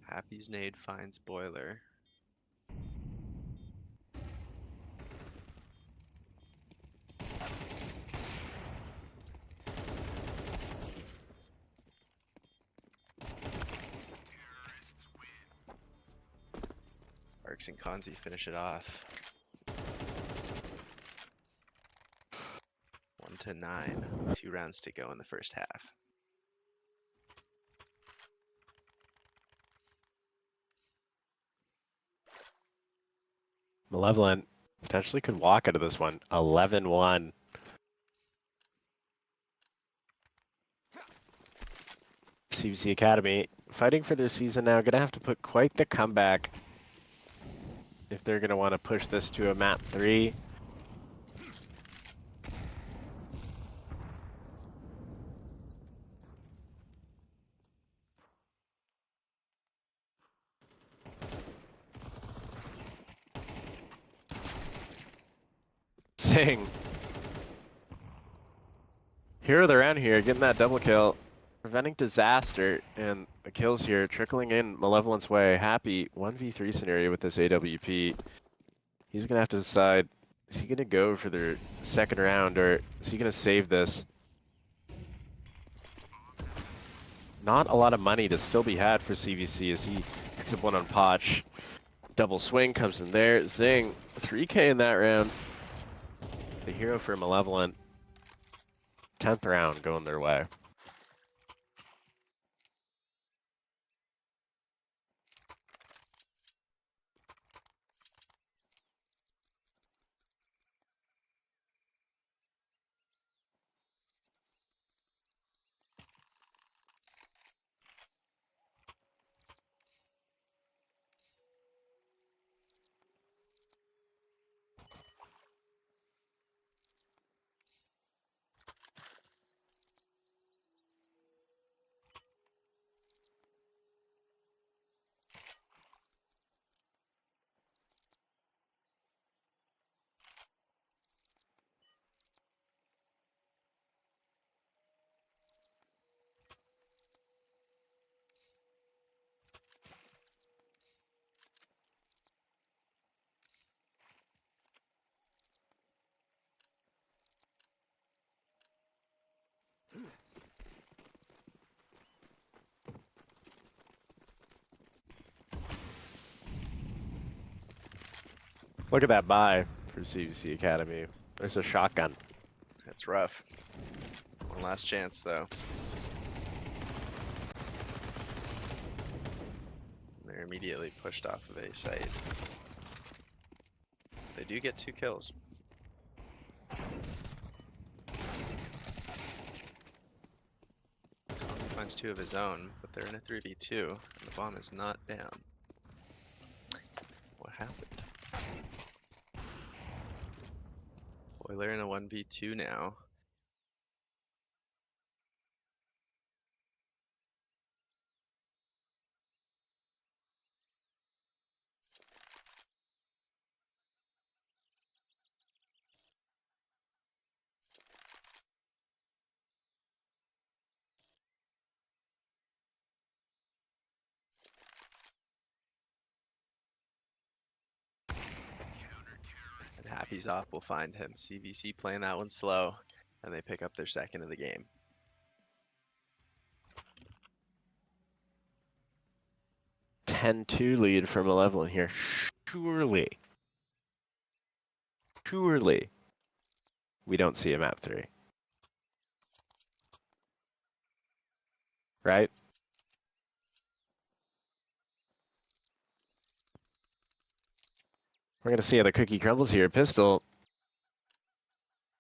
Happy's nade finds Boiler. Arcs and Kanzi finish it off. 1-9. 2 rounds to go in the first half. Malevolent potentially could walk out of this one. 11-1. CVC Academy fighting for their season now. Gonna have to put quite the comeback if they're gonna want to push this to a map 3. Zing. Hero of the round here, getting that double kill, preventing disaster, and the kills here trickling in Malevolent's way. Happy 1v3 scenario with this AWP. He's gonna have to decide, is he gonna go for their second round or is he gonna save this? Not a lot of money to still be had for CVC as he picks up one on Potch. Double swing comes in there. Zing, 3K in that round. The hero for Malevolent. 10th round going their way. Look at that buy for CVC Academy. There's a shotgun. That's rough. One last chance though. They're immediately pushed off of A site. They do get 2 kills. Tommy finds 2 of his own, but they're in a 3v2, and the bomb is not down. What happened? Boiler in a 1v2 now. he's off, we'll find him. CVC playing that one slow, and they pick up their second of the game. (10-2) lead for Malevolent here. Surely we don't see a map 3. Right? We're going to see how the cookie crumbles here. Pistol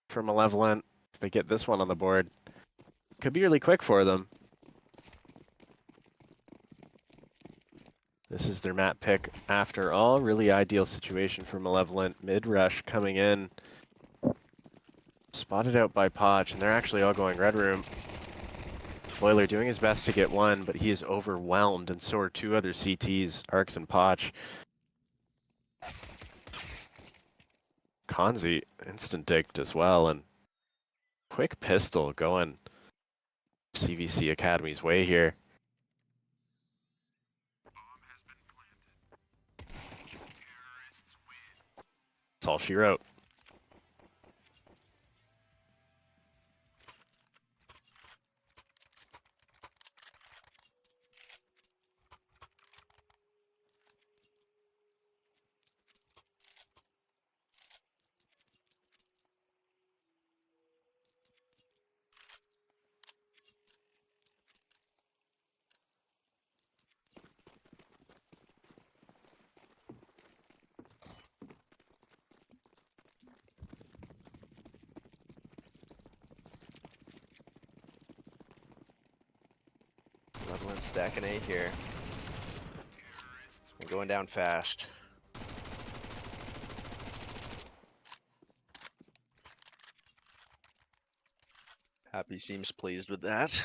for Malevolent. If they get this one on the board, could be really quick for them. This is their map pick after all. Really ideal situation for Malevolent. Mid-rush coming in. Spotted out by Podge, and they're actually all going red room. Boiler doing his best to get one, but he is overwhelmed, and so are 2 other CTs, Arcs and Podge. Kanzi instant digged as well, and quick pistol going CVC Academy's way here. That's all she wrote. Malevolent stacking A here. And going down fast. Happy seems pleased with that.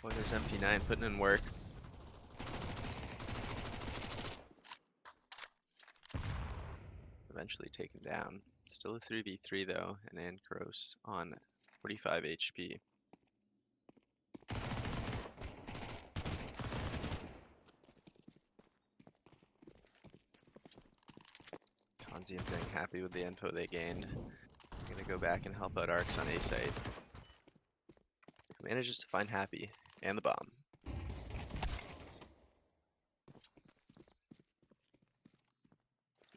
Boy, there's MP9 putting in work. Eventually taken down. Still a 3v3 though, and Ankros on 45 HP. Kanzi and Zing happy with the info they gained. I'm gonna go back and help out Arcs on A site. Manages to find Happy and the bomb.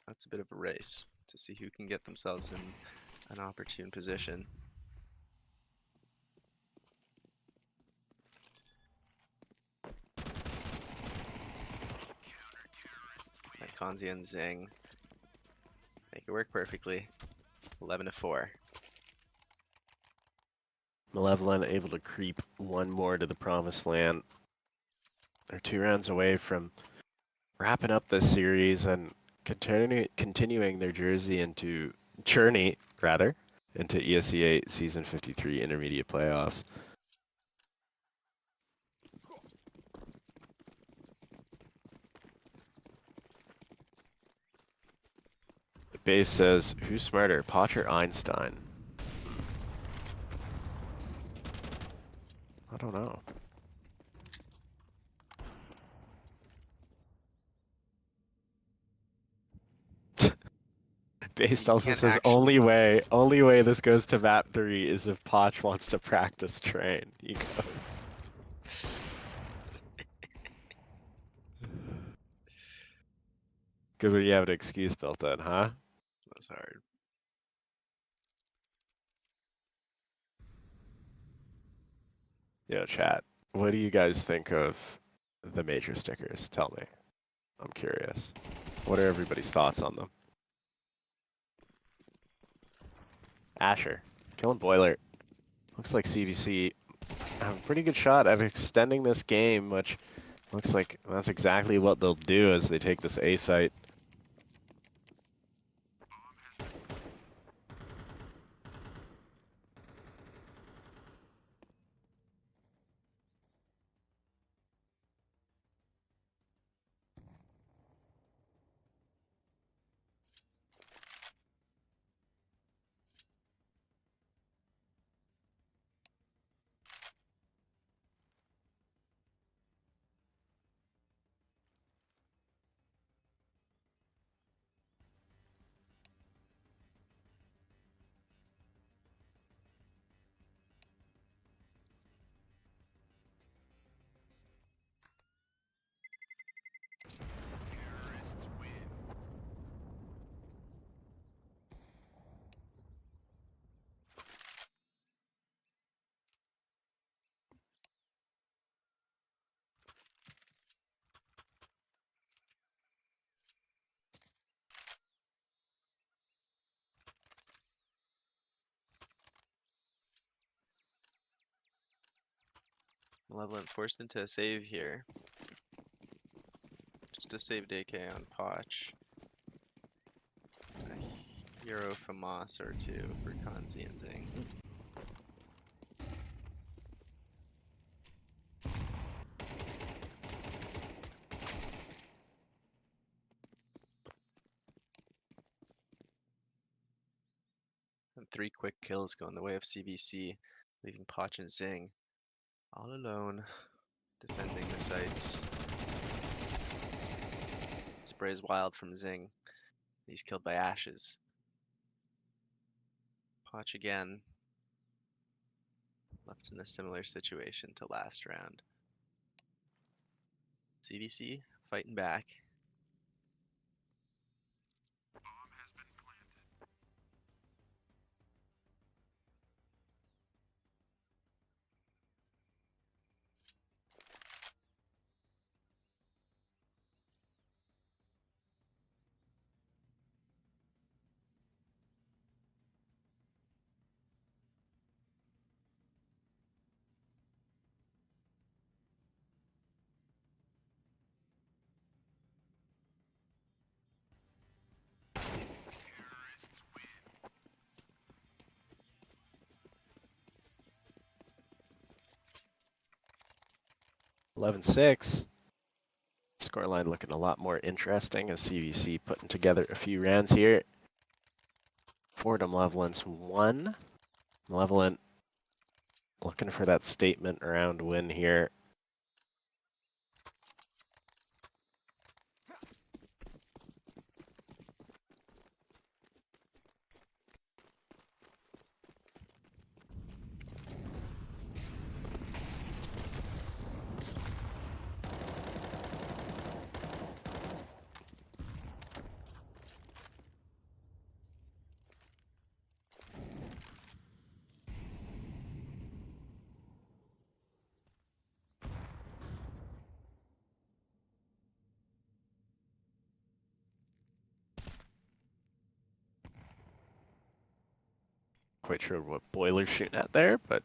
That's a bit of a race to see who can get themselves in an opportune position. And Kanzi and Zing make it work perfectly. 11-4. Malevolent able to creep one more to the promised land. They're 2 rounds away from wrapping up this series and continuing their journey into ESEA Season 53 Intermediate Playoffs. The base says, who's smarter, Potch or Einstein? I don't know. Based also says only way this goes to map 3 is if Potch wants to practice train. He goes. Good when you have an excuse built in, huh? That was hard. Yo, chat. What do you guys think of the major stickers? Tell me. I'm curious. What are everybody's thoughts on them? Asher, killing Boiler. Looks like CVC have a pretty good shot at extending this game, which Looks like that's exactly what they'll do as they take this A site. Malevolent forced into a save here. Just a saved AK on Potch. A hero FAMAS or two for Kanzi and Zing. And 3 quick kills go in the way of CVC, leaving Potch and Zing all alone, defending the sites. Sprays wild from Zing. He's killed by Ashes. Potch again, left in a similar situation to last round. CVC fighting back. – 11-6. Scoreline looking a lot more interesting as CVC putting together a few rounds here. Fordham Malevolent's 1. Malevolent looking for that statement round win here. Quite sure what Boiler's shooting at there, but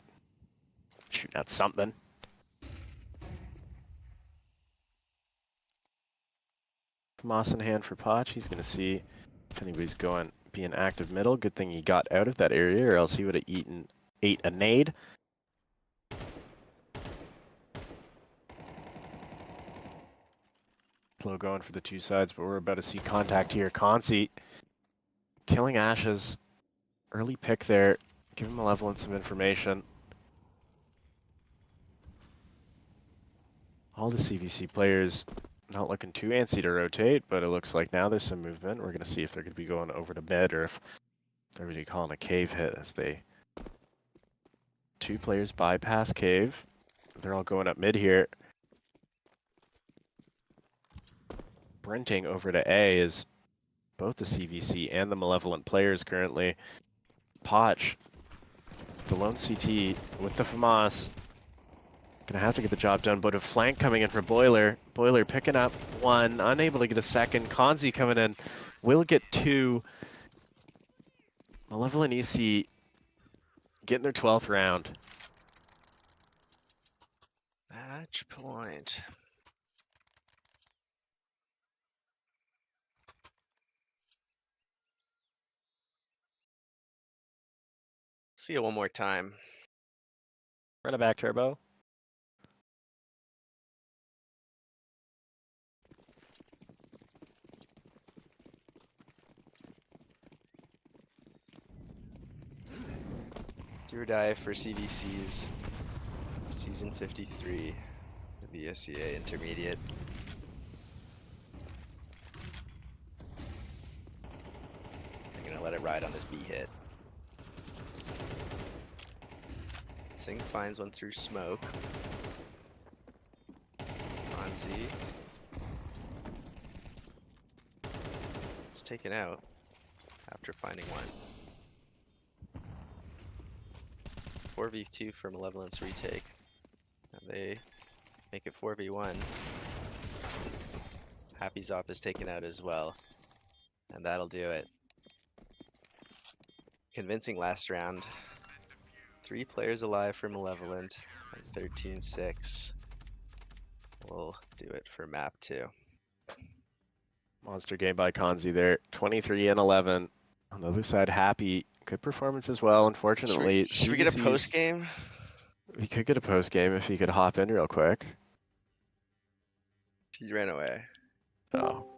shooting at something. Moss in hand for Potch. He's going to see if anybody's going be an active middle. Good thing he got out of that area, or else he would have ate a nade. Slow going for the two sides, but we're about to see contact here. Consi killing Ashes. Early pick there. Give him Malevolent some information. All the CVC players not looking too antsy to rotate, but it looks like now there's some movement. We're going to see if they're going to be going over to mid or if they're going to be calling a cave hit as they... Two players bypass cave. They're all going up mid here. Sprinting over to A is both the CVC and the Malevolent players currently. Potch, the lone CT with the FAMAS. Gonna have to get the job done, but a flank coming in for Boiler. Boiler picking up one, unable to get a second. Kanzi coming in, will get two. Malevolent EC getting their 12th round. Match point. See it one more time. Run it back, Turbo. Do or die for CVC's season 53 of the ESEA Intermediate. I'm gonna let it ride on this B hit. Sing finds one through smoke. Fonzie. It's taken out after finding one. 4v2 for Malevolent's retake. And they make it 4v1. Happy Zop is taken out as well. And that'll do it. Convincing last round. 3 players alive for Malevolent and 13-6. We'll do it for map 2. Monster game by Kanzi there. 23 and 11. On the other side, Happy. Good performance as well. Unfortunately, Should we get a CVC's post game? We could get a post game if you could hop in real quick. He ran away. Oh.